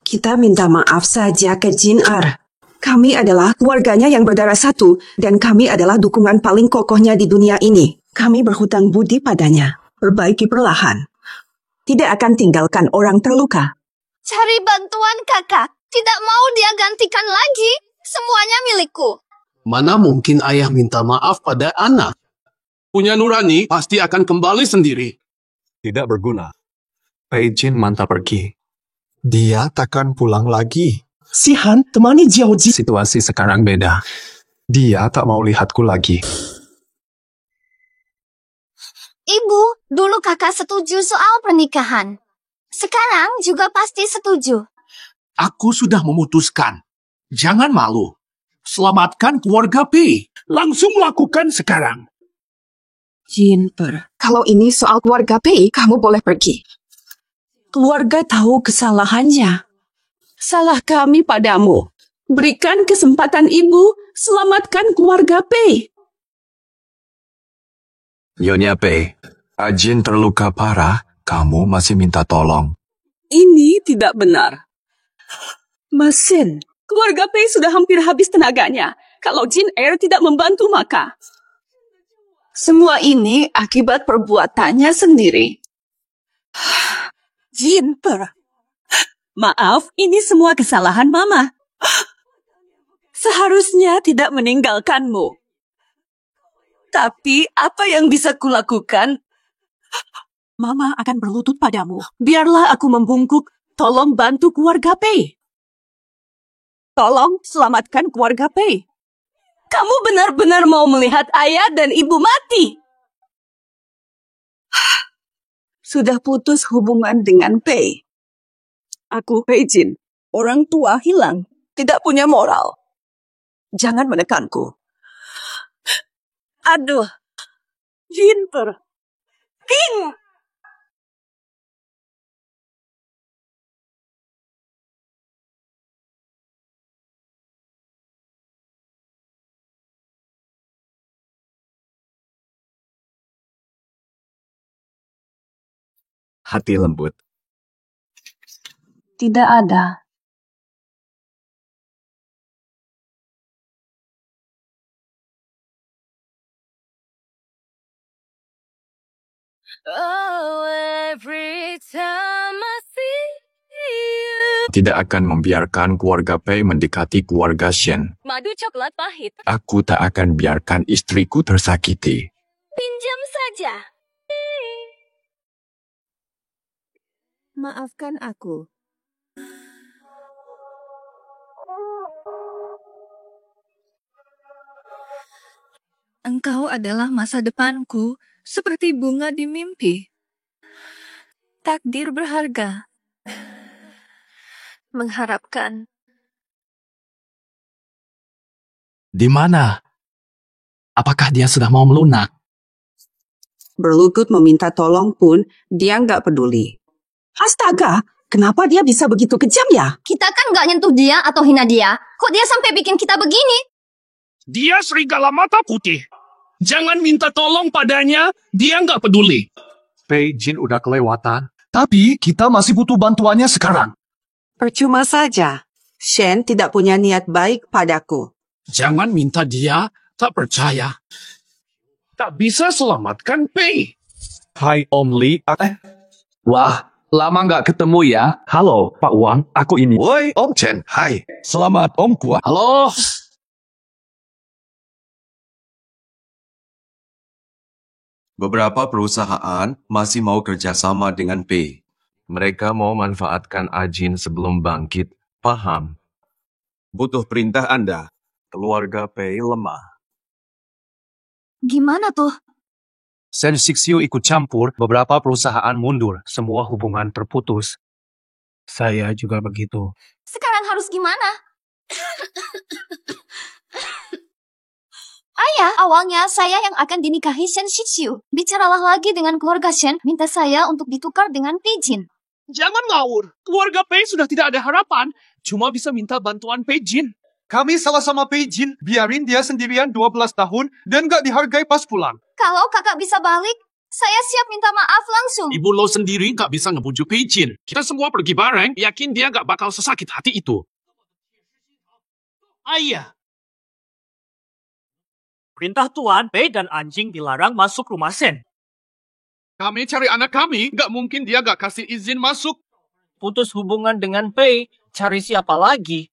Kita minta maaf saja ke Jin Er. Kami adalah keluarganya yang berdarah satu, dan kami adalah dukungan paling kokohnya di dunia ini. Kami berhutang budi padanya. Perbaiki perlahan. Tidak akan tinggalkan orang terluka. Cari bantuan kakak. Tidak mau dia gantikan lagi. Semuanya milikku. Mana mungkin ayah minta maaf pada anak? Punya nurani pasti akan kembali sendiri. Tidak berguna. Pei Jin mantap pergi. Dia takkan pulang lagi. Si Han temani Jiao Ji. Situasi sekarang beda. Dia tak mau lihatku lagi. Ibu, dulu kakak setuju soal pernikahan. Sekarang juga pasti setuju. Aku sudah memutuskan. Jangan malu. Selamatkan keluarga Pei. Langsung lakukan sekarang. Jinper, kalau ini soal keluarga Pei, kamu boleh pergi. Keluarga tahu kesalahannya. Salah kami padamu. Berikan kesempatan ibu, selamatkan keluarga Pei. Nyonya Pei, Ajin terluka parah, kamu masih minta tolong. Ini tidak benar. Mas Shen, keluarga Pei sudah hampir habis tenaganya. Kalau Jin Er tidak membantu maka... Semua ini akibat perbuatannya sendiri. Jinper, maaf, ini semua kesalahan Mama. Seharusnya tidak meninggalkanmu. Tapi apa yang bisa kulakukan? Mama akan berlutut padamu. Biarlah aku membungkuk. Tolong bantu keluarga Pei. Tolong selamatkan keluarga Pei. Kamu benar-benar mau melihat ayah dan ibu mati. Sudah putus hubungan dengan Pei. Aku Pei Jin. Orang tua hilang. Tidak punya moral. Jangan menekanku. Aduh. Jinper. King. Hati lembut. Tidak ada. Tidak akan membiarkan keluarga Pei mendekati keluarga Shen. Madu coklat pahit. Aku tak akan biarkan istriku tersakiti. Pinjam saja. Maafkan aku. Engkau adalah masa depanku, seperti bunga di mimpi. Takdir berharga. Mengharapkan. Di mana? Apakah dia sudah mau melunak? Berlutut meminta tolong pun, dia nggak peduli. Astaga, kenapa dia bisa begitu kejam ya? Kita kan nggak nyentuh dia atau hina dia. Kok dia sampai bikin kita begini? Dia serigala mata putih. Jangan minta tolong padanya, dia nggak peduli. Pei Jin udah kelewatan. Tapi kita masih butuh bantuannya sekarang. Percuma saja. Shen tidak punya niat baik padaku. Jangan minta dia tak percaya. Tak bisa selamatkan Pei. Hai Om Lee. Wah, lama nggak ketemu ya. Halo, Pak Wang. Aku ini. Woi, Om Chen. Hai. Selamat Om Kuat. Halo. Beberapa perusahaan masih mau kerjasama dengan Pei. Mereka mau manfaatkan Ajin sebelum bangkit. Paham? Butuh perintah Anda. Keluarga Pei lemah. Gimana tuh? Sen Sixiu ikut campur, beberapa perusahaan mundur, semua hubungan terputus. Saya juga begitu. Sekarang harus gimana? Ayah, awalnya saya yang akan dinikahi Shen Shixiu. Bicaralah lagi dengan keluarga Shen, minta saya untuk ditukar dengan Pei Jin. Jangan ngawur. Keluarga Pei sudah tidak ada harapan. Cuma bisa minta bantuan Pei Jin. Kami salah sama Pei Jin. Biarin dia sendirian 12 tahun dan gak dihargai pas pulang. Kalau kakak bisa balik, saya siap minta maaf langsung. Ibu lo sendiri nggak bisa ngebujuk Pei Jin. Kita semua pergi bareng, yakin dia nggak bakal sesakit hati itu. Ayah. Perintah Tuan, Pei dan anjing dilarang masuk rumah Sen. Kami cari anak kami, nggak mungkin dia nggak kasih izin masuk. Putus hubungan dengan Pei, cari siapa lagi?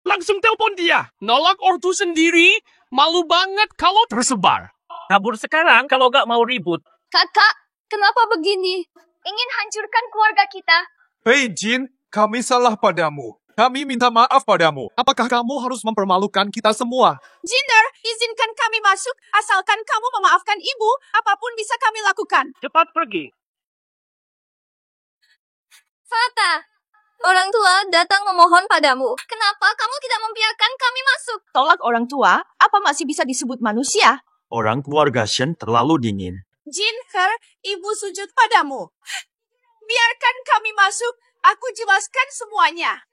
Langsung telepon dia. Nolak ortu sendiri, malu banget kalau tersebar. Kabur sekarang kalau nggak mau ribut. Kakak, kenapa begini? Ingin hancurkan keluarga kita. Pei Jin, kami salah padamu. Kami minta maaf padamu. Apakah kamu harus mempermalukan kita semua? Jinder, izinkan kami masuk asalkan kamu memaafkan ibu. Apapun bisa kami lakukan. Cepat pergi. Fata, orang tua datang memohon padamu. Kenapa kamu tidak membiarkan kami masuk? Tolak orang tua, apa masih bisa disebut manusia? Orang keluarga Shen terlalu dingin. Jinher, ibu sujud padamu. Biarkan kami masuk, aku jelaskan semuanya.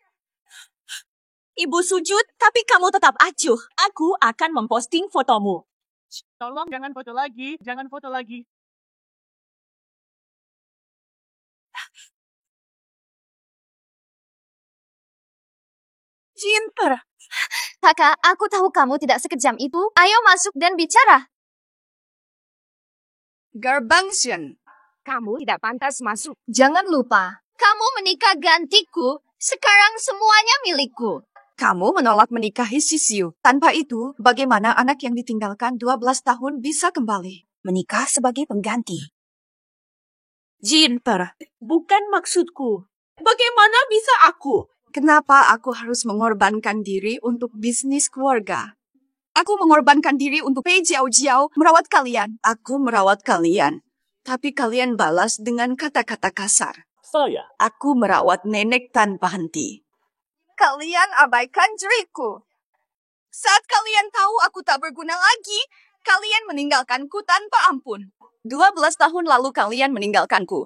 Ibu sujud, tapi kamu tetap acuh. Aku akan memposting fotomu. Tolong jangan foto lagi, jangan foto lagi. Jinter. Kakak, aku tahu kamu tidak sekejam itu. Ayo masuk dan bicara. Gerbang Shen, kamu tidak pantas masuk. Jangan lupa, kamu menikah gantiku. Sekarang semuanya milikku. Kamu menolak menikahi Sixiu. Tanpa itu, bagaimana anak yang ditinggalkan 12 tahun bisa kembali? Menikah sebagai pengganti. Jinter, bukan maksudku. Bagaimana bisa aku? Kenapa aku harus mengorbankan diri untuk bisnis keluarga? Aku mengorbankan diri untuk Pei Jiao merawat kalian. Aku merawat kalian. Tapi kalian balas dengan kata-kata kasar. Aku merawat nenek tanpa henti. Kalian abaikan jeriku. Saat kalian tahu aku tak berguna lagi, kalian meninggalkanku tanpa ampun. 12 tahun lalu kalian meninggalkanku.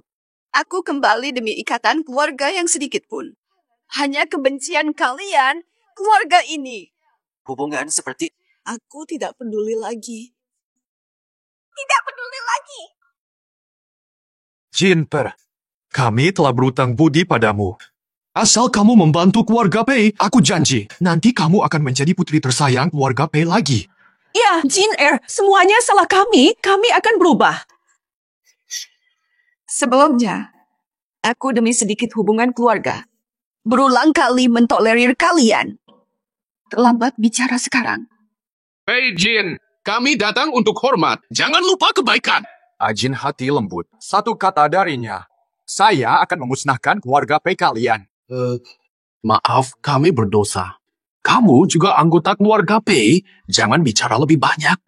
Aku kembali demi ikatan keluarga yang sedikit pun. Hanya kebencian kalian, keluarga ini. Hubungan seperti... Aku tidak peduli lagi. Tidak peduli lagi. Jinper, kami telah berutang budi padamu. Asal kamu membantu keluarga Pei, aku janji, nanti kamu akan menjadi putri tersayang keluarga Pei lagi. Ya, Jin semuanya salah kami akan berubah. Sebelumnya, aku demi sedikit hubungan keluarga, berulang kali mentolerir kalian. Terlambat bicara sekarang. Pei Jin, kami datang untuk hormat. Jangan lupa kebaikan. Ajin hati lembut. Satu kata darinya. Saya akan memusnahkan keluarga Pei kalian. Maaf, kami berdosa. Kamu juga anggota keluarga Pei, jangan bicara lebih banyak.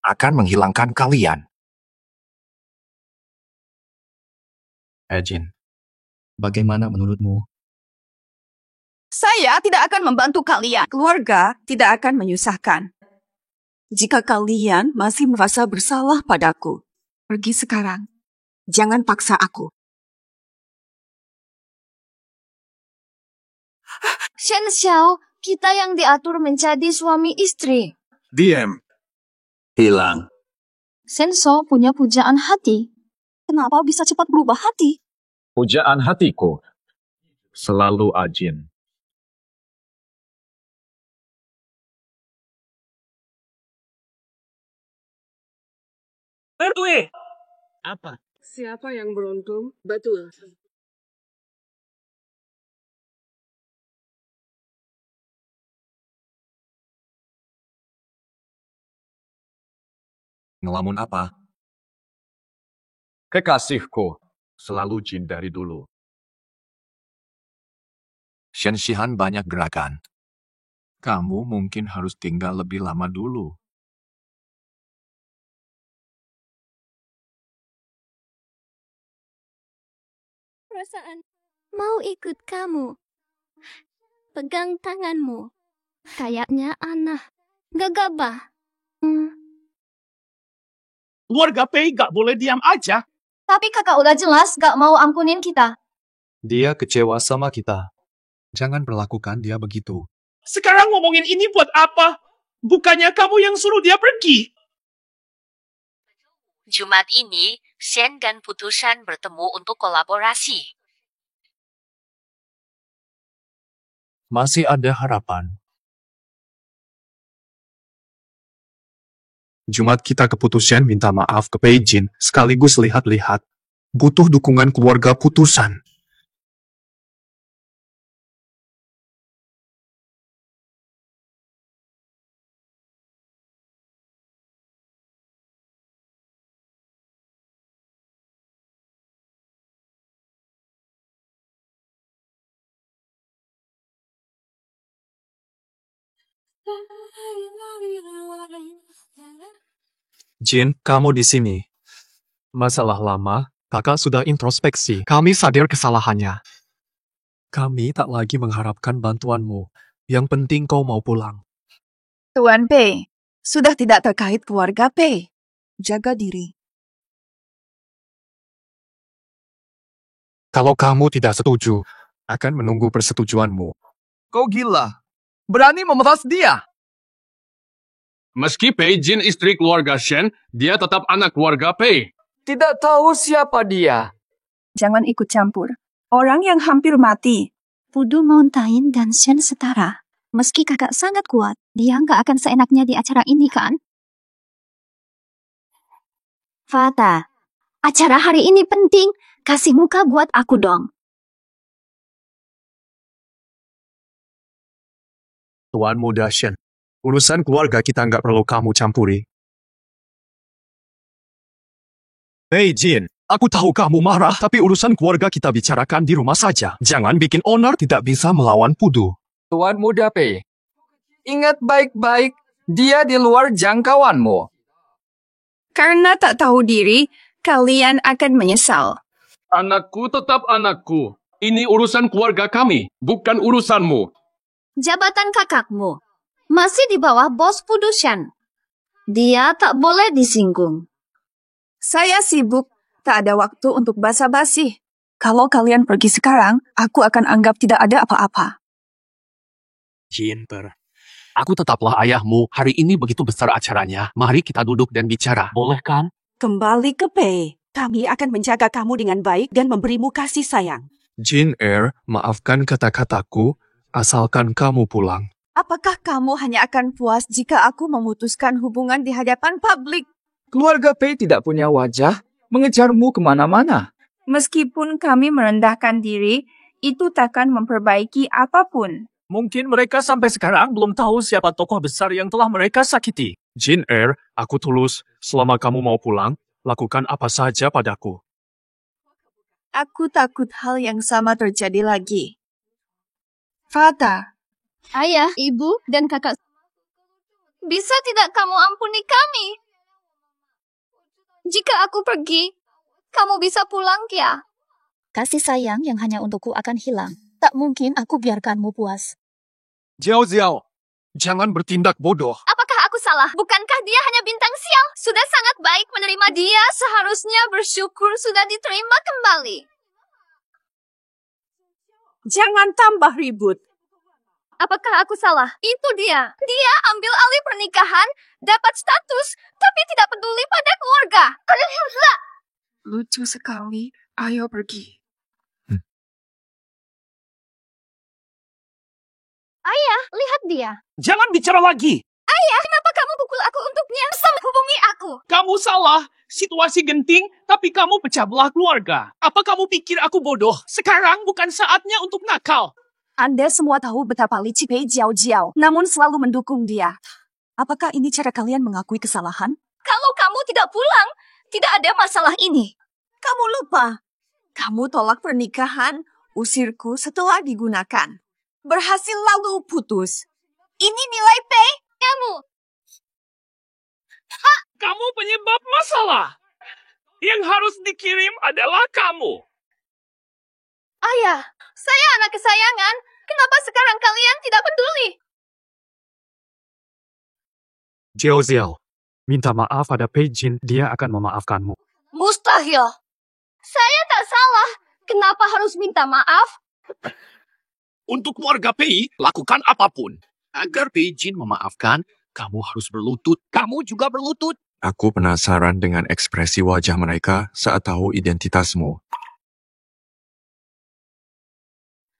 Akan menghilangkan kalian. Ajin, bagaimana menurutmu? Saya tidak akan membantu kalian. Keluarga tidak akan menyusahkan. Jika kalian masih merasa bersalah padaku, pergi sekarang. Jangan paksa aku. Shen Xiao, kita yang diatur menjadi suami istri. Diam. Hilang. Shen Xiao punya pujaan hati. Kenapa bisa cepat berubah hati? Pujaan hatiku. Selalu Ajin. Berdua. Apa? Siapa yang beruntung? Betul. Ngelamun apa? Kekasihku, selalu Jin dari dulu. Shen Shihan banyak gerakan. Kamu mungkin harus tinggal lebih lama dulu. Perasaan mau ikut kamu. Pegang tanganmu. Kayaknya aneh. Gegabah. Keluarga Pei gak boleh diam aja. Tapi kakak udah jelas gak mau ampunin kita. Dia kecewa sama kita. Jangan perlakukan dia begitu. Sekarang ngomongin ini buat apa? Bukannya kamu yang suruh dia pergi. Jumat ini, Shen dan Putusan bertemu untuk kolaborasi. Masih ada harapan. Jumat kita keputusan minta maaf ke Pei Jin sekaligus lihat-lihat. Butuh dukungan keluarga Putusan. Jin, kamu di sini. Masalah lama, kakak sudah introspeksi. Kami sadar kesalahannya. Kami tak lagi mengharapkan bantuanmu. Yang penting kau mau pulang. Tuan Pei, sudah tidak terkait keluarga Pei. Jaga diri. Kalau kamu tidak setuju, akan menunggu persetujuanmu. Kau gila. Berani memeras dia. Meski Pei Jin istri keluarga Shen, dia tetap anak keluarga Pei. Tidak tahu siapa dia. Jangan ikut campur. Orang yang hampir mati. Pudu Mountain dan Shen setara. Meski kakak sangat kuat, dia nggak akan seenaknya di acara ini kan? Fata, acara hari ini penting. Kasih muka buat aku dong. Tuan muda Shen, urusan keluarga kita nggak perlu kamu campuri. Pei Jin, aku tahu kamu marah, tapi urusan keluarga kita bicarakan di rumah saja. Jangan bikin owner tidak bisa melawan Pudu. Tuan muda Pei, ingat baik-baik, dia di luar jangkauanmu. Karena tak tahu diri, kalian akan menyesal. Anakku tetap anakku. Ini urusan keluarga kami, bukan urusanmu. Jabatan kakakmu masih di bawah bos Pudu Shen. Dia tak boleh disinggung. Saya sibuk, tak ada waktu untuk basa-basi. Kalau kalian pergi sekarang, aku akan anggap tidak ada apa-apa. Jinper, aku tetaplah ayahmu. Hari ini begitu besar acaranya. Mari kita duduk dan bicara. Boleh kan? Kembali ke Pei. Kami akan menjaga kamu dengan baik dan memberimu kasih sayang. Jin Er, maafkan kata-kataku, asalkan kamu pulang. Apakah kamu hanya akan puas jika aku memutuskan hubungan di hadapan publik? Keluarga Pei tidak punya wajah, mengejarmu kemana-mana. Meskipun kami merendahkan diri, itu takkan memperbaiki apapun. Mungkin mereka sampai sekarang belum tahu siapa tokoh besar yang telah mereka sakiti. Jin Er, aku tulus. Selama kamu mau pulang, lakukan apa saja padaku. Aku takut hal yang sama terjadi lagi. Fata. Ayah, ibu, dan kakak. Bisa tidak kamu ampuni kami? Jika aku pergi, kamu bisa pulang ya? Kasih sayang yang hanya untukku akan hilang. Tak mungkin aku biarkanmu puas. Jiao Jiao, jangan bertindak bodoh. Apakah aku salah? Bukankah dia hanya bintang sial? Sudah sangat baik menerima dia, seharusnya bersyukur sudah diterima kembali. Jangan tambah ribut. Apakah aku salah? Itu dia. Dia ambil alih pernikahan, dapat status, tapi tidak peduli pada keluarga. Lucu sekali. Ayo pergi. Ayah, lihat dia. Jangan bicara lagi. Ayah, kenapa kamu pukul aku untuknya? Hubungi aku. Kamu salah. Situasi genting, tapi kamu pecah belah keluarga. Apa kamu pikir aku bodoh? Sekarang bukan saatnya untuk nakal. Anda semua tahu betapa licik Pei Jiao, namun selalu mendukung dia. Apakah ini cara kalian mengakui kesalahan? Kalau kamu tidak pulang, tidak ada masalah ini. Kamu lupa. Kamu tolak pernikahan, usirku setelah digunakan. Berhasil lalu putus. Ini nilai Pei. Kamu penyebab masalah. Yang harus dikirim adalah kamu. Ayah, saya anak kesayangan. Kenapa sekarang kalian tidak peduli? Jiao, minta maaf pada Pei Jin, dia akan memaafkanmu. Mustahil. Saya tak salah. Kenapa harus minta maaf? Untuk keluarga Pei, lakukan apapun. Agar Pei Jin memaafkan, kamu harus berlutut. Kamu juga berlutut. Aku penasaran dengan ekspresi wajah mereka saat tahu identitasmu.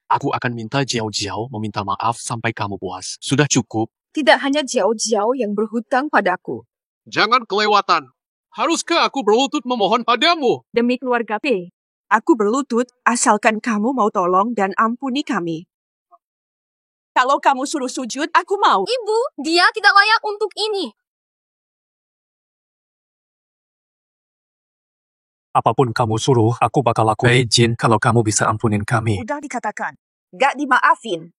Aku akan minta Jiao meminta maaf sampai kamu puas. Sudah cukup. Tidak hanya Jiao yang berhutang padaku. Jangan kelewatan. Haruskah aku berlutut memohon padamu? Demi keluarga Pei, aku berlutut asalkan kamu mau tolong dan ampuni kami. Kalau kamu suruh sujud, aku mau. Ibu, dia tidak layak untuk ini. Apapun kamu suruh, aku bakal lakuin. Pei Jin, kalau kamu bisa ampunin kami. Udah dikatakan, gak dimaafin.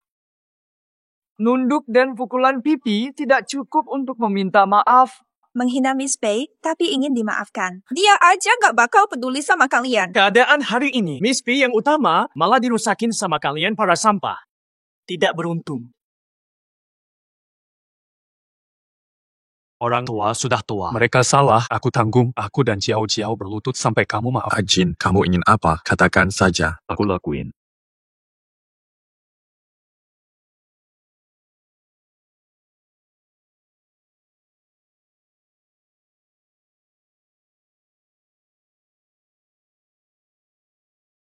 Nunduk dan pukulan pipi tidak cukup untuk meminta maaf. Menghina Miss Pei, tapi ingin dimaafkan. Dia aja gak bakal peduli sama kalian. Keadaan hari ini, Miss Pei yang utama malah dirusakin sama kalian para sampah. Tidak beruntung. Orang tua sudah tua. Mereka salah, aku tanggung. Aku dan Jiao berlutut sampai kamu maaf. Jin, kamu ingin apa? Katakan saja. Aku lakuin.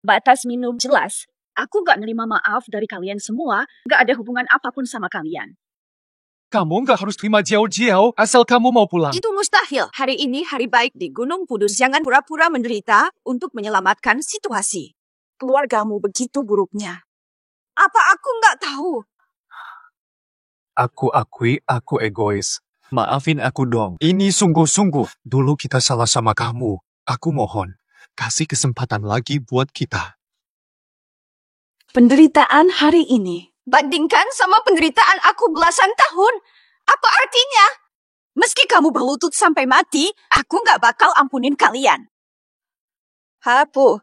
Batas minum jelas. Aku gak nerima maaf dari kalian semua. Gak ada hubungan apapun sama kalian. Kamu nggak harus terima Jiao asal kamu mau pulang. Itu mustahil. Hari ini hari baik di Gunung Pudus. Jangan pura-pura menderita untuk menyelamatkan situasi. Keluargamu begitu buruknya. Apa aku nggak tahu? Aku akui aku egois. Maafin aku dong. Ini sungguh-sungguh. Dulu kita salah sama kamu. Aku mohon, kasih kesempatan lagi buat kita. Penderitaan hari ini bandingkan sama penderitaan aku belasan tahun. Apa artinya? Meski kamu berlutut sampai mati, aku nggak bakal ampunin kalian. Hapu.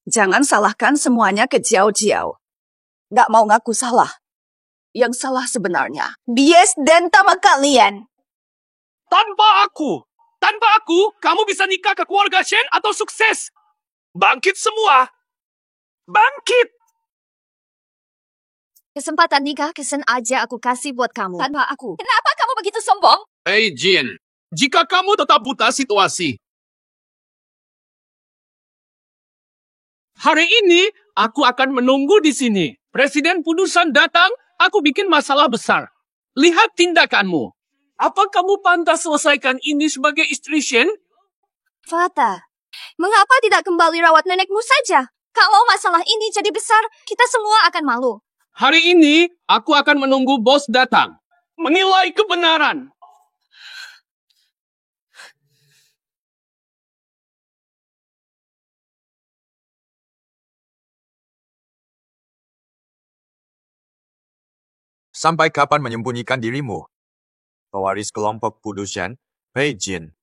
Jangan salahkan semuanya ke Jiao. Nggak mau ngaku salah. Yang salah sebenarnya bias dan sama kalian. Tanpa aku, kamu bisa nikah ke keluarga Shen atau sukses. Bangkit semua. Bangkit. Kesempatan nikah kesen aja aku kasih buat kamu. Tanpa aku. Kenapa kamu begitu sombong? Pei Jin, jika kamu tetap buta situasi. Hari ini, aku akan menunggu di sini. Presiden Pudusan datang, aku bikin masalah besar. Lihat tindakanmu. Apa kamu pantas selesaikan ini sebagai istri Shen? Fata, mengapa tidak kembali rawat nenekmu saja? Kalau masalah ini jadi besar, kita semua akan malu. Hari ini, aku akan menunggu bos datang. Menilai kebenaran. Sampai kapan menyembunyikan dirimu? Pewaris kelompok Pudushan, Pei Jin.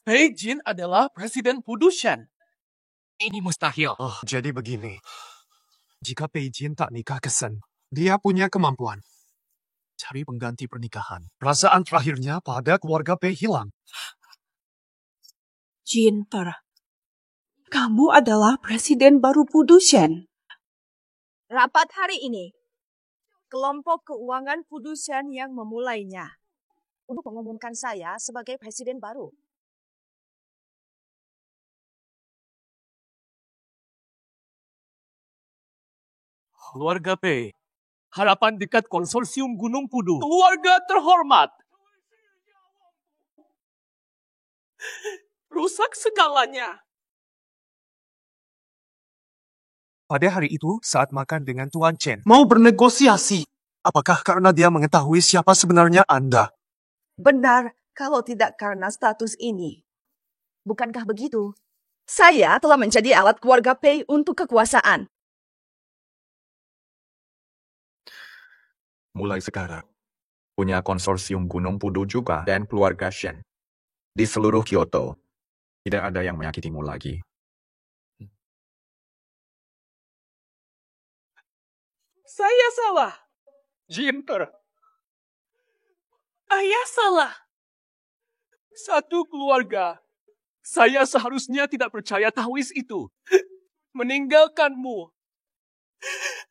Pei Jin adalah Presiden Pudushan. Ini mustahil. Oh, jadi begini. Jika Pei Jin tak nikah ke Shen, dia punya kemampuan cari pengganti pernikahan. Perasaan terakhirnya pada keluarga Pei hilang. Jinper, kamu adalah presiden baru Pudushan. Rapat hari ini, kelompok keuangan Pudushan yang memulainya untuk mengumumkan saya sebagai presiden baru. Keluarga Pei, harapan dekat konsorsium Gunung Pudu. Keluarga terhormat. Rusak segalanya. Pada hari itu, saat makan dengan Tuan Chen, Mau bernegosiasi. Apakah karena dia mengetahui siapa sebenarnya Anda? Benar, kalau tidak karena status ini. Bukankah begitu? Saya telah menjadi alat keluarga Pei untuk kekuasaan. Mulai sekarang, punya konsorsium Gunung Pudu juga dan keluarga Shen. Di seluruh Kyoto, tidak ada yang menyakitimu lagi. Saya salah. Jinter. Ayah salah. Satu keluarga. Saya seharusnya tidak percaya Taois itu. Meninggalkanmu.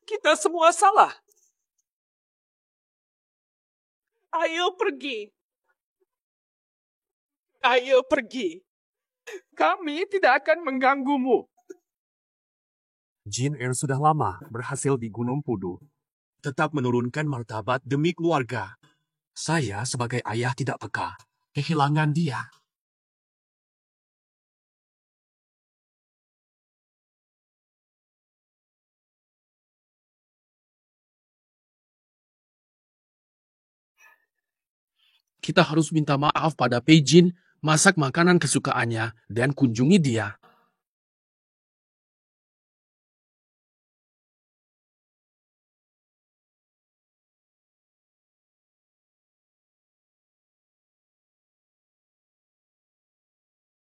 Kita semua salah. Ayo pergi. Ayo pergi. Kami tidak akan mengganggumu. Jin Er sudah lama berhasil di Gunung Pudu. Tetap menurunkan martabat demi keluarga. Saya sebagai ayah tidak peka. Kehilangan dia. Kita harus minta maaf pada Pei Jin, masak makanan kesukaannya, dan kunjungi dia.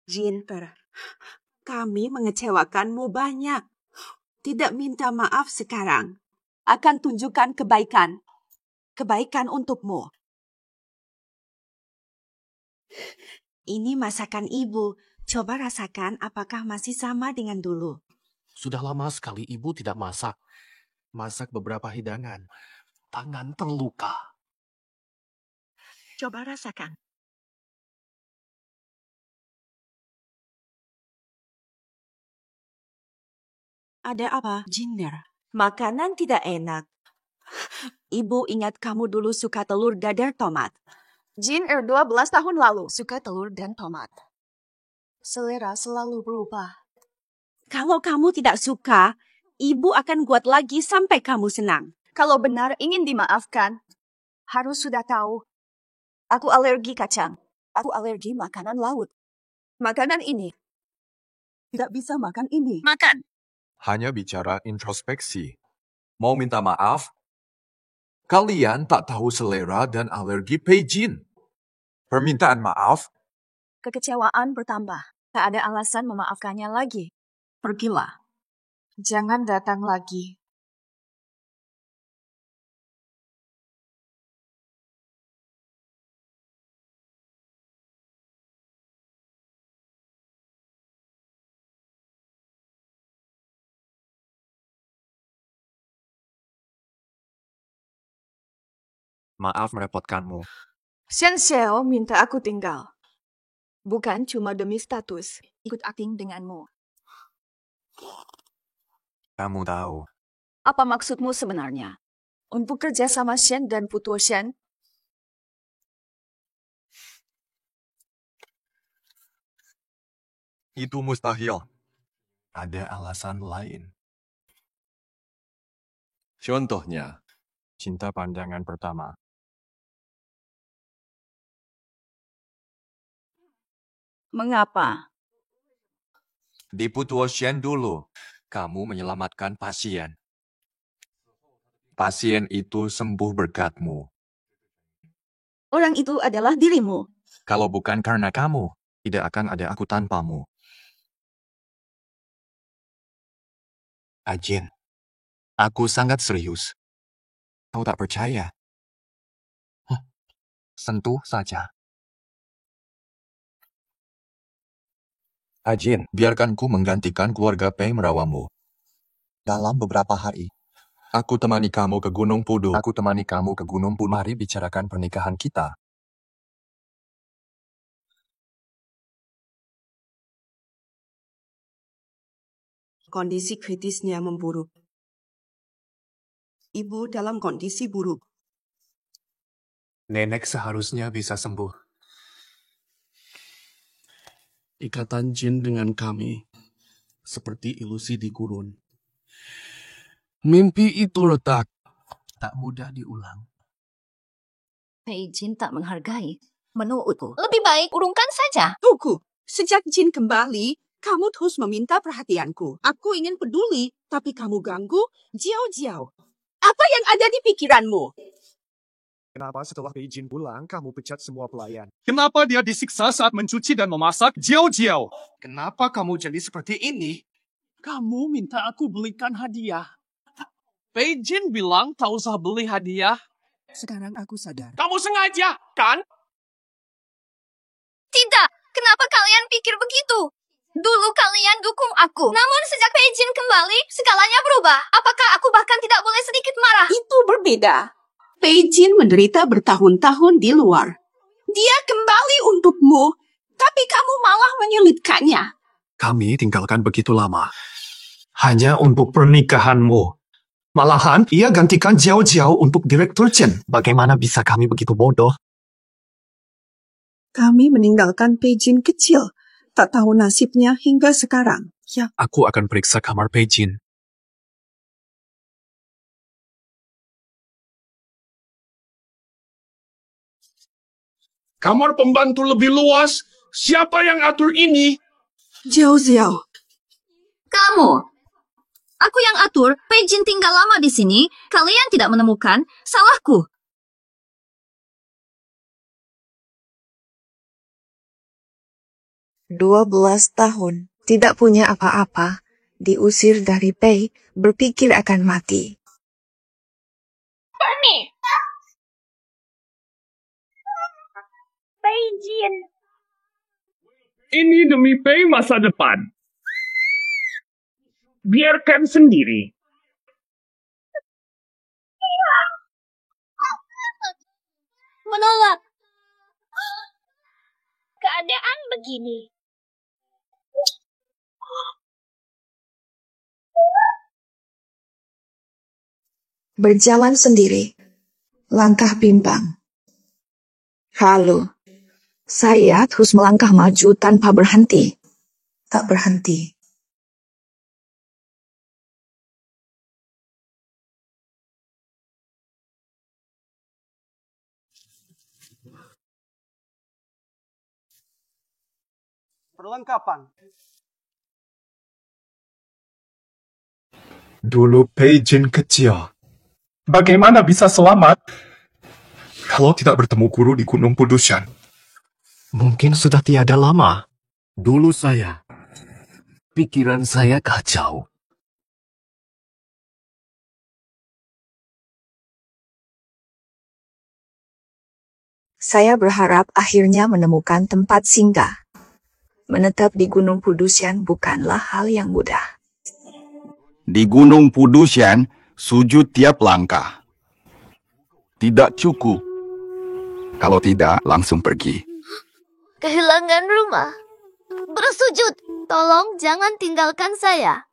Jinper, kami mengecewakanmu banyak. Tidak minta maaf sekarang. Akan tunjukkan kebaikan. Kebaikan untukmu. Ini masakan ibu. Coba rasakan apakah masih sama dengan dulu. Sudah lama sekali ibu tidak masak. Masak beberapa hidangan. Tangan terluka. Coba rasakan. Ada apa, Jinner? Makanan tidak enak. Ibu ingat kamu dulu suka telur dadar tomat. Jin 12 tahun lalu suka telur dan tomat. Selera selalu berubah. Kalau kamu tidak suka, ibu akan buat lagi sampai kamu senang. Kalau benar ingin dimaafkan, harus sudah tahu. Aku alergi kacang. Aku alergi makanan laut. Makanan ini. Tidak bisa makan ini. Makan. Hanya bicara introspeksi. Mau minta maaf? Kalian tak tahu selera dan alergi Pei Jin. Permintaan maaf? Kekecewaan bertambah. Tak ada alasan memaafkannya lagi. Pergilah. Jangan datang lagi. Maaf merepotkanmu. Shen Xiao minta aku tinggal. Bukan cuma demi status, ikut akting denganmu. Kamu tahu, Apa maksudmu sebenarnya? Untuk kerja sama Shen dan Putu Shen? Itu mustahil. Ada alasan lain. Contohnya, cinta pandangan pertama. Mengapa? di Putuo Shen dulu, kamu menyelamatkan pasien. Pasien itu sembuh berkatmu. Orang itu adalah dirimu. Kalau bukan karena kamu, tidak akan ada aku tanpamu. Ajin, aku sangat serius. Kau tak percaya? Sentuh saja. Ajin, biarkan ku menggantikan keluarga Pei merawamu. Dalam beberapa hari, aku temani kamu ke Gunung Pudu. Mari bicarakan pernikahan kita. Kondisi kritisnya memburuk. Ibu dalam kondisi buruk. Nenek seharusnya bisa sembuh. Ikatan jin dengan kami seperti ilusi di gurun. Mimpi itu retak, tak mudah diulang. Pei Jin tak menghargai. Menurutku, lebih baik urungkan saja. Tunggu, sejak Jin kembali, kamu terus meminta perhatianku. Aku ingin peduli, tapi kamu ganggu, Jiao. Apa yang ada di pikiranmu? Kenapa setelah Pei Jin pulang, kamu pecat semua pelayan? Kenapa dia disiksa saat mencuci dan memasak Jiao? Kenapa kamu jadi seperti ini? Kamu minta aku belikan hadiah. Pei Jin bilang tak usah beli hadiah. Sekarang aku sadar. Kamu sengaja, kan? Tidak, kenapa kalian pikir begitu? Dulu kalian dukung aku. Namun sejak Pei Jin kembali, segalanya berubah. Apakah aku bahkan tidak boleh sedikit marah? Itu berbeda. Pei Jin menderita bertahun-tahun di luar. Dia kembali untukmu, tapi kamu malah menyulitkannya. Kami tinggalkan begitu lama. Hanya untuk pernikahanmu. Malahan, ia gantikan Jiao untuk Direktur Chen. Bagaimana bisa kami begitu bodoh? Kami meninggalkan Pei Jin kecil. Tak tahu nasibnya hingga sekarang. Ya, Aku akan periksa kamar Pei Jin. Kamar pembantu lebih luas. Siapa yang atur ini? Jiao. Kamu. Aku yang atur. Pei Jin tinggal lama di sini. Kalian tidak menemukan. Salahku. "12 tahun, tidak punya apa-apa, diusir dari Pei, berpikir akan mati. Bernie! Pei Jin. Ini demi Pei masa depan. Biarkan sendiri. Menolak. Keadaan begini. Berjalan sendiri, langkah bimbang. Lalu, saya terus melangkah maju tanpa berhenti. Tak berhenti. Perlengkapan. Dulu Pei Jin kecil. Bagaimana bisa selamat? Kalau tidak bertemu guru di Gunung Pudushan. Mungkin sudah tiada lama. Dulu saya. Pikiran saya kacau. Saya berharap akhirnya menemukan tempat singgah. Menetap di Gunung Pudushan bukanlah hal yang mudah. Di Gunung Pudushan, sujud tiap langkah. Tidak cukup. Kalau tidak, langsung pergi. Kehilangan rumah. Bersujud. Tolong jangan tinggalkan saya.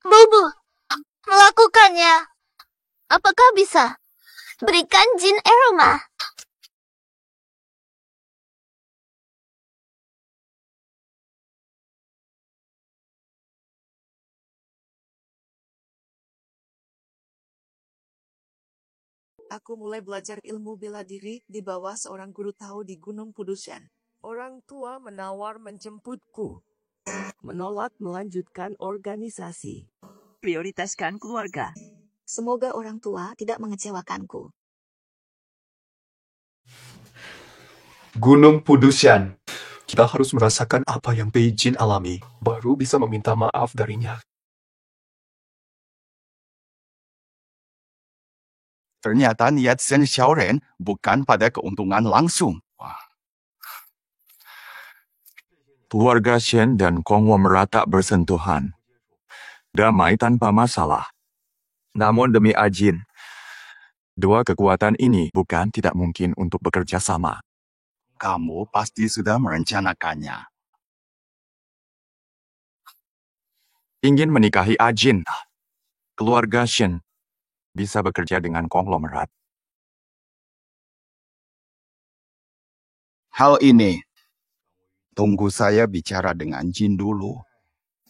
Bubu, melakukannya. Apakah bisa? Berikan jin aroma. Aku mulai belajar ilmu bela diri di bawah seorang guru tahu di Gunung Pudushan. Orang tua menawar menjemputku. Menolak melanjutkan organisasi. Prioritaskan keluarga. Semoga orang tua tidak mengecewakanku. Gunung Pudushan. Kita harus merasakan apa yang Pei Jin alami, baru bisa meminta maaf darinya. Ternyata niat Shen Xiaoren bukan pada keuntungan langsung. Keluarga Shen dan konglomerat tak bersentuhan. Damai tanpa masalah. Namun demi Ajin, dua kekuatan ini bukan tidak mungkin untuk bekerja sama. Kamu pasti sudah merencanakannya. Ingin menikahi Ajin, keluarga Shen bisa bekerja dengan konglomerat. Hal ini, tunggu saya bicara dengan Jin dulu.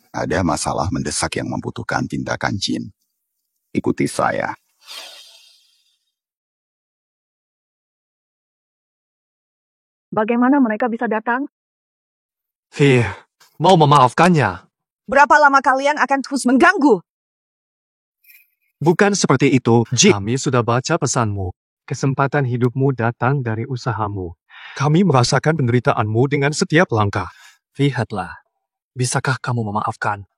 Ada masalah mendesak yang membutuhkan tindakan Jin. Ikuti saya. Bagaimana mereka bisa datang? Mau memaafkannya. Berapa lama kalian akan terus mengganggu? Bukan seperti itu, Ji. Kami sudah baca pesanmu. Kesempatan hidupmu datang dari usahamu. Kami merasakan penderitaanmu dengan setiap langkah. Lihatlah, bisakah kamu memaafkan?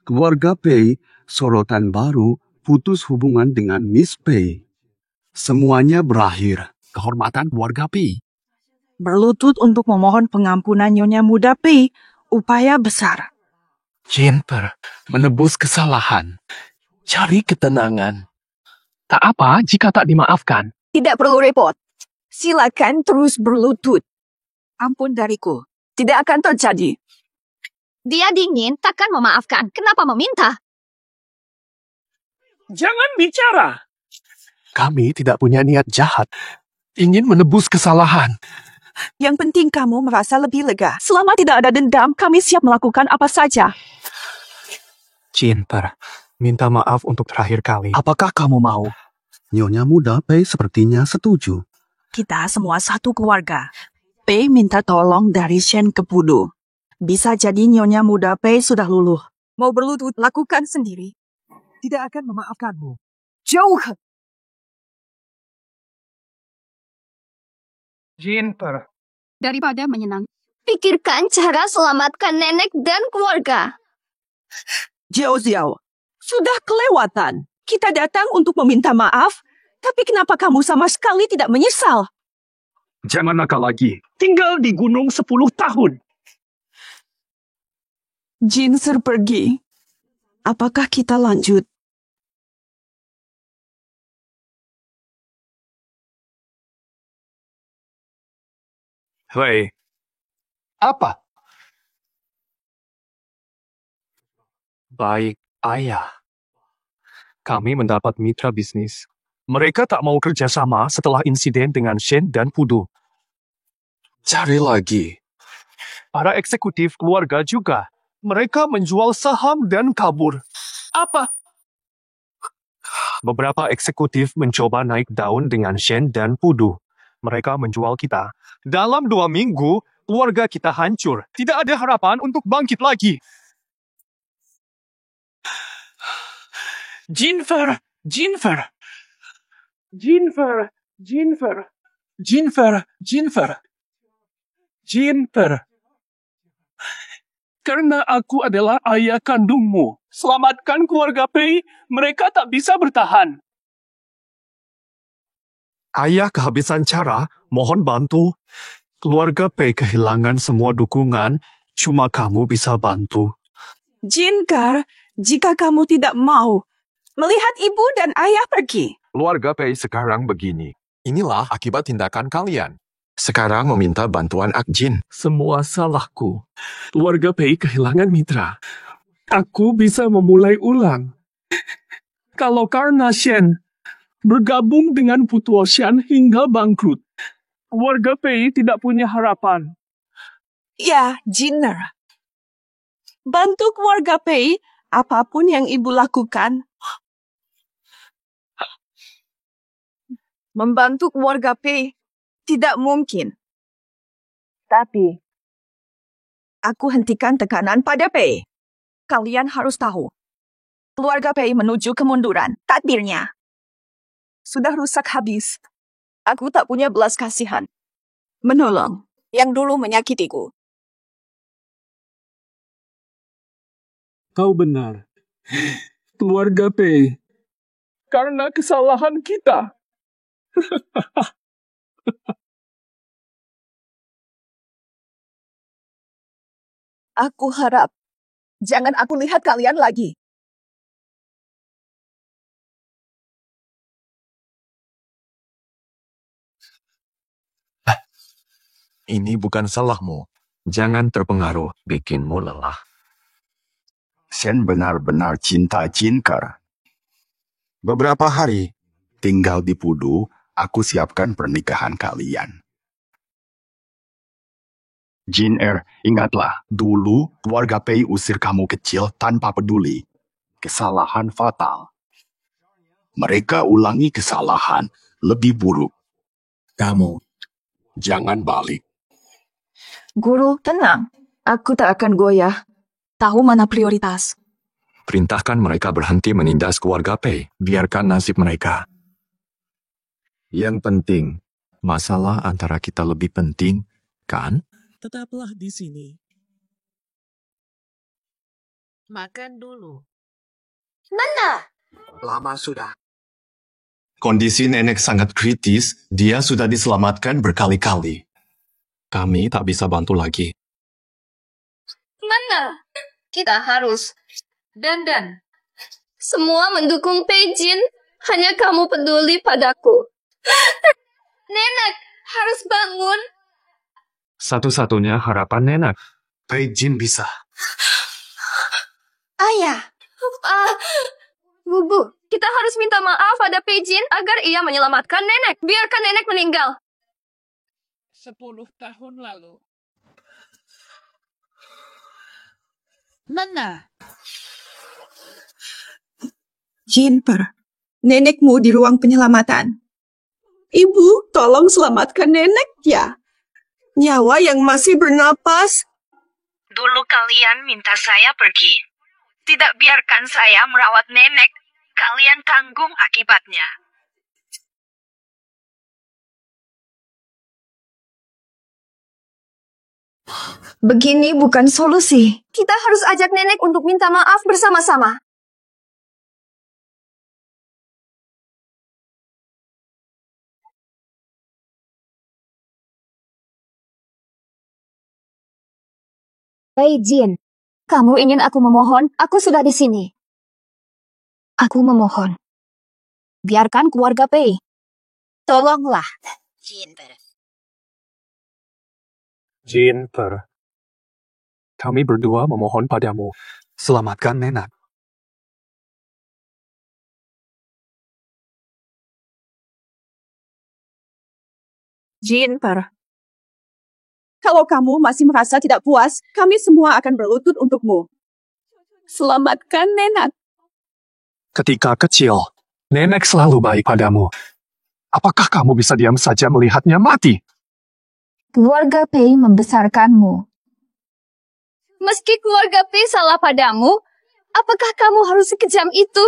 Keluarga Pei, sorotan baru, putus hubungan dengan Miss Pei. Semuanya berakhir. Kehormatan keluarga Pei. Berlutut untuk memohon pengampunan Nyonya Muda Pei, upaya besar. Jennifer, menebus kesalahan. Cari ketenangan. Tak apa jika tak dimaafkan. Tidak perlu repot. Silakan terus berlutut. Ampun dariku. Tidak akan terjadi. Dia dingin, takkan memaafkan. Kenapa meminta? Jangan bicara. Kami tidak punya niat jahat. Ingin menebus kesalahan. Yang penting kamu merasa lebih lega. Selama tidak ada dendam, kami siap melakukan apa saja. Jennifer, minta maaf untuk terakhir kali. Apakah kamu mau? Nyonya Muda Pei sepertinya setuju. Kita semua satu keluarga. Pei minta tolong dari Shen ke Pudu. Bisa jadi Nyonya Muda Pei sudah luluh. Mau berlutut, lakukan sendiri. Tidak akan memaafkanmu. Jauh! Jennifer. Daripada menyenang, pikirkan cara selamatkan nenek dan keluarga. Jiao Xiao, sudah kelewatan. Kita datang untuk meminta maaf, tapi kenapa kamu sama sekali tidak menyesal? Jangan nakal lagi. Tinggal di gunung 10 tahun. Jin pergi. Apakah kita lanjut? Hei. Apa? Baik, ayah. Kami mendapat mitra bisnis. Mereka tak mau kerjasama setelah insiden dengan Shen dan Pudu. Cari lagi. Para eksekutif keluarga juga. Mereka menjual saham dan kabur. Apa? Beberapa eksekutif mencoba naik daun dengan Shen dan Pudu. Mereka menjual kita. Dalam 2 minggu, keluarga kita hancur. Tidak ada harapan untuk bangkit lagi. Jennifer. Karena aku adalah ayah kandungmu. Selamatkan keluarga Pei. Mereka tak bisa bertahan. Ayah kehabisan cara, mohon bantu. Keluarga Pei kehilangan semua dukungan, cuma kamu bisa bantu. Jinkar, jika kamu tidak mau melihat ibu dan ayah pergi. Keluarga Pei sekarang begini. Inilah akibat tindakan kalian. Sekarang meminta bantuan Akjin. Semua salahku. Keluarga Pei kehilangan mitra. Aku bisa memulai ulang. Kalau karena Shen bergabung dengan Putu Ocean hingga bangkrut, keluarga Pei tidak punya harapan. Ya, Jinner. Bantu keluarga Pei, apapun yang ibu lakukan. Membantu keluarga Pei tidak mungkin. Tapi, aku hentikan tekanan pada Pei. Kalian harus tahu, keluarga Pei menuju kemunduran. Takdirnya sudah rusak habis. Aku tak punya belas kasihan. Menolong yang dulu menyakitiku. Kau benar. Keluarga Pei. Karena kesalahan kita. Aku harap jangan aku lihat kalian lagi. Ini bukan salahmu. Jangan terpengaruh, bikinmu lelah. Shen benar-benar cinta Jinker. Beberapa hari tinggal di Pudu, aku siapkan pernikahan kalian. Jin ingatlah, dulu keluarga Pei usir kamu kecil tanpa peduli. Kesalahan fatal. Mereka ulangi kesalahan lebih buruk. Kamu jangan balik. Guru, tenang. Aku tak akan goyah. Tahu mana prioritas. Perintahkan mereka berhenti menindas keluarga Pei. Biarkan nasib mereka. Yang penting, masalah antara kita lebih penting, kan? Tetaplah di sini. Makan dulu. Nana! Lama sudah. Kondisi nenek sangat kritis, dia sudah diselamatkan berkali-kali. Kami tak bisa bantu lagi. Nana! Kita harus. Dan. Semua mendukung Pei Jin. Hanya kamu peduli padaku. Nenek harus bangun. Satu-satunya harapan Nenek. Pei Jin bisa. Ayah. Bu, kita harus minta maaf pada Pei Jin agar ia menyelamatkan Nenek. Biarkan Nenek meninggal. 10 tahun lalu. Nana. Jinper, nenekmu di ruang penyelamatan. Ibu, tolong selamatkan nenek ya. Nyawa yang masih bernapas. Dulu kalian minta saya pergi. Tidak biarkan saya merawat nenek. Kalian tanggung akibatnya. Begini bukan solusi. Kita harus ajak Nenek untuk minta maaf bersama-sama. Pei Jin, Kamu ingin aku memohon? Aku sudah di sini. Aku memohon. biarkan keluarga Pei. Tolonglah. Jinper, kami berdua memohon padamu, selamatkan Nenek. Jinper, kalau kamu masih merasa tidak puas, kami semua akan berlutut untukmu. Selamatkan Nenek. Ketika kecil, Nenek selalu baik padamu. Apakah kamu bisa diam saja melihatnya mati? Keluarga Pei membesarkanmu. Meski keluarga Pei salah padamu, apakah kamu harus sekejam itu?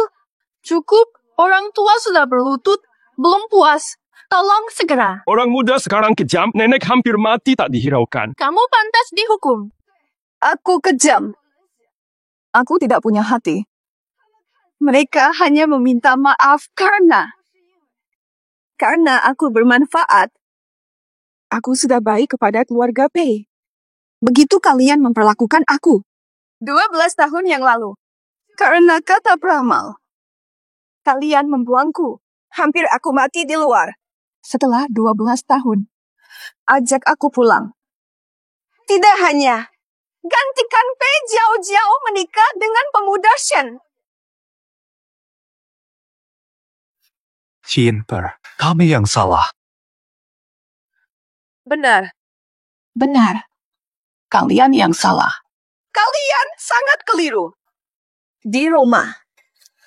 Cukup, orang tua sudah berlutut, belum puas. Tolong segera. Orang muda sekarang kejam, nenek hampir mati tak dihiraukan. Kamu pantas dihukum. Aku kejam. Aku tidak punya hati. Mereka hanya meminta maaf karena aku bermanfaat. Aku sudah baik kepada keluarga Pei. Begitu kalian memperlakukan aku. 12 tahun yang lalu. Karena kata peramal. Kalian membuangku. Hampir aku mati di luar. Setelah 12 tahun. Ajak aku pulang. Tidak hanya. Gantikan Pei jauh-jauh menikah dengan pemuda Shen. Jinper, kami yang salah. Benar. Kalian yang salah. Kalian sangat keliru. Di rumah,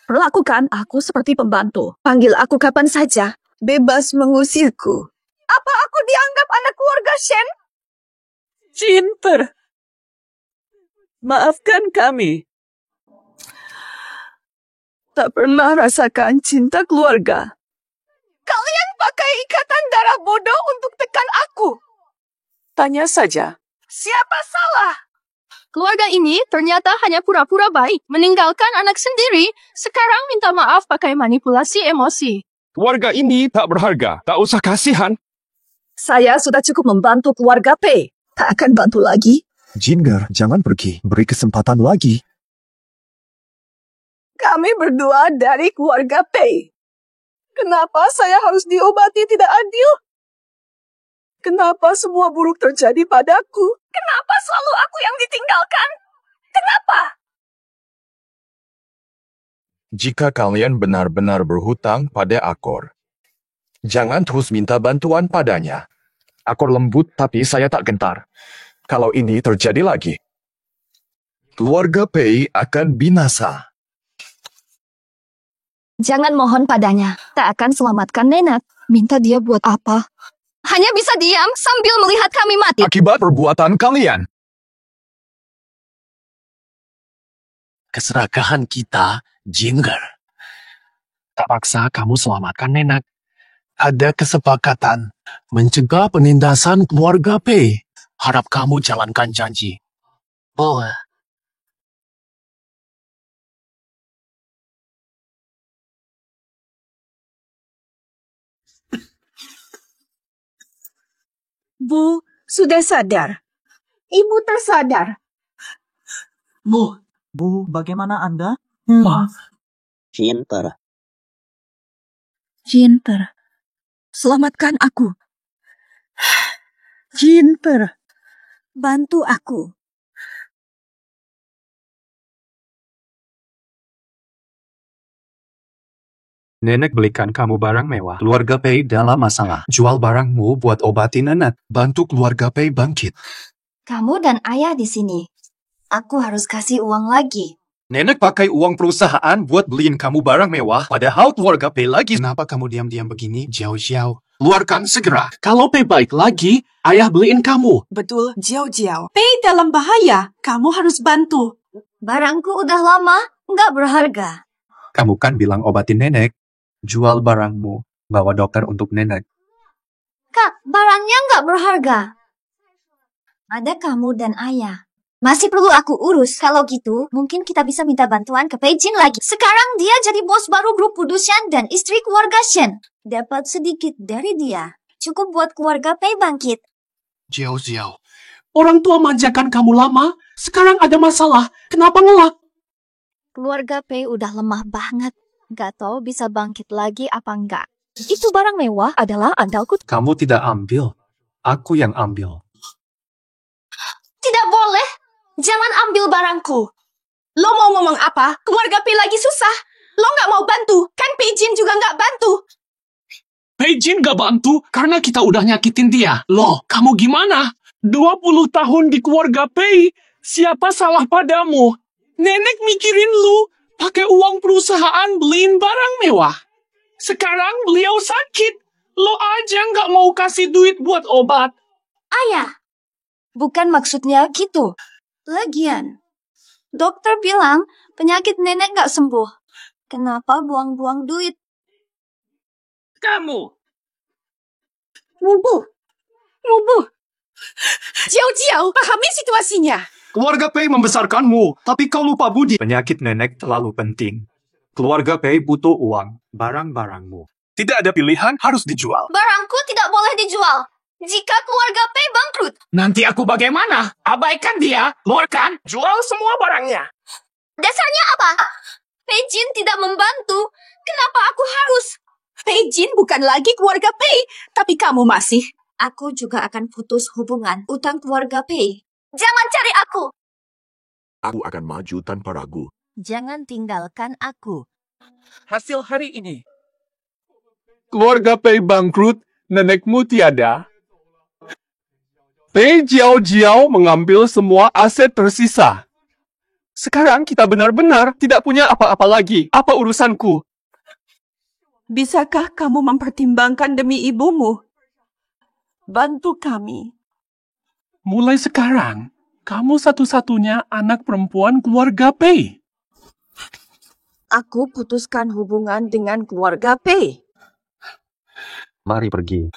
perlakukan aku seperti pembantu. Panggil aku kapan saja. Bebas mengusirku. Apa aku dianggap anak keluarga Shen? Jinper, maafkan kami. Tak pernah rasakan cinta keluarga. Kalian pakai ikatan darah bodoh untuk tekan aku. Tanya saja. Siapa salah? Keluarga ini ternyata hanya pura-pura baik, meninggalkan anak sendiri, sekarang minta maaf pakai manipulasi emosi. Keluarga ini tak berharga. Tak usah kasihan. Saya sudah cukup membantu keluarga Pei. Tak akan bantu lagi. Jinger, jangan pergi. Beri kesempatan lagi. Kami berdua dari keluarga Pei. Kenapa saya harus diobati tidak adil? Kenapa semua buruk terjadi padaku? Kenapa selalu aku yang ditinggalkan? Kenapa? Jika kalian benar-benar berhutang pada Akor, jangan terus minta bantuan padanya. Akor lembut, tapi saya tak gentar. Kalau ini terjadi lagi, keluarga Pei akan binasa. Jangan mohon padanya. Tak akan selamatkan Nenek. Minta dia buat apa? Hanya bisa diam sambil melihat kami mati. Akibat perbuatan kalian. Keserakahan kita, Jinger. Tak paksa kamu selamatkan Nenek. Ada kesepakatan mencegah penindasan keluarga Pei. Harap kamu jalankan janji. Boleh. Bu, sudah sadar. Ibu tersadar. Bu, bagaimana Anda? Jinper. Selamatkan aku. Jinper, bantu aku. Nenek belikan kamu barang mewah. Keluarga Pei dalam masalah. Jual barangmu buat obatin Nenek. Bantu keluarga Pei bangkit. Kamu dan ayah di sini. Aku harus kasih uang lagi. Nenek pakai uang perusahaan buat beliin kamu barang mewah. Padahal keluarga Pei lagi. Kenapa kamu diam-diam begini? Jiao. Keluarkan segera. Kalau Pei baik lagi, ayah beliin kamu. Betul, Jiao. Pei dalam bahaya. Kamu harus bantu. Barangku udah lama, nggak berharga. Kamu kan bilang obatin Nenek. Jual barangmu. Bawa dokter untuk Nenek. Kak, barangnya nggak berharga. Ada kamu dan ayah. Masih perlu aku urus. Kalau gitu, mungkin kita bisa minta bantuan ke Pei Jin lagi. Sekarang dia jadi bos baru grup Pudushan dan istri keluarga Shen. Dapat sedikit dari dia. Cukup buat keluarga Pei bangkit. Jiao. Orang tua manjakan kamu lama. Sekarang ada masalah. Kenapa ngelak? Keluarga Pei udah lemah banget. Gak tahu bisa bangkit lagi apa enggak. Itu barang mewah adalah andalku. Kamu tidak ambil. Aku yang ambil. Tidak boleh. Jangan ambil barangku. Lo mau ngomong apa? Keluarga Pei lagi susah. Lo nggak mau bantu. Kan Pei Jin juga nggak bantu. Pei Jin gak bantu karena kita udah nyakitin dia. Loh, kamu gimana? 20 tahun di keluarga Pei. Siapa salah padamu? Nenek mikirin lu. Pakai uang perusahaan beliin barang mewah. Sekarang beliau sakit. Lo aja nggak mau kasih duit buat obat. Ayah, bukan maksudnya gitu. Lagian, dokter bilang penyakit nenek nggak sembuh. Kenapa buang-buang duit? Kamu. Mubu. Jiao, pahami situasinya. Keluarga Pei membesarkanmu, tapi kau lupa budi. Penyakit Nenek terlalu penting. Keluarga Pei butuh uang, barang-barangmu. Tidak ada pilihan, harus dijual. Barangku tidak boleh dijual. Jika keluarga Pei bangkrut. Nanti aku bagaimana? Abaikan dia, luarkan, jual semua barangnya. Dasarnya apa? Pei Jin tidak membantu. Kenapa aku harus? Pei Jin bukan lagi keluarga Pei, tapi kamu masih. Aku juga akan putus hubungan utang keluarga Pei. Jangan cari aku. Aku akan maju tanpa ragu. Jangan tinggalkan aku. Hasil hari ini. Keluarga Pei bangkrut, nenekmu tiada. Pei Jiao mengambil semua aset tersisa. Sekarang kita benar-benar tidak punya apa-apa lagi. Apa urusanku? Bisakah kamu mempertimbangkan demi ibumu? Bantu kami. Mulai sekarang, kamu satu-satunya anak perempuan keluarga Pei. Aku putuskan hubungan dengan keluarga Pei. Mari pergi.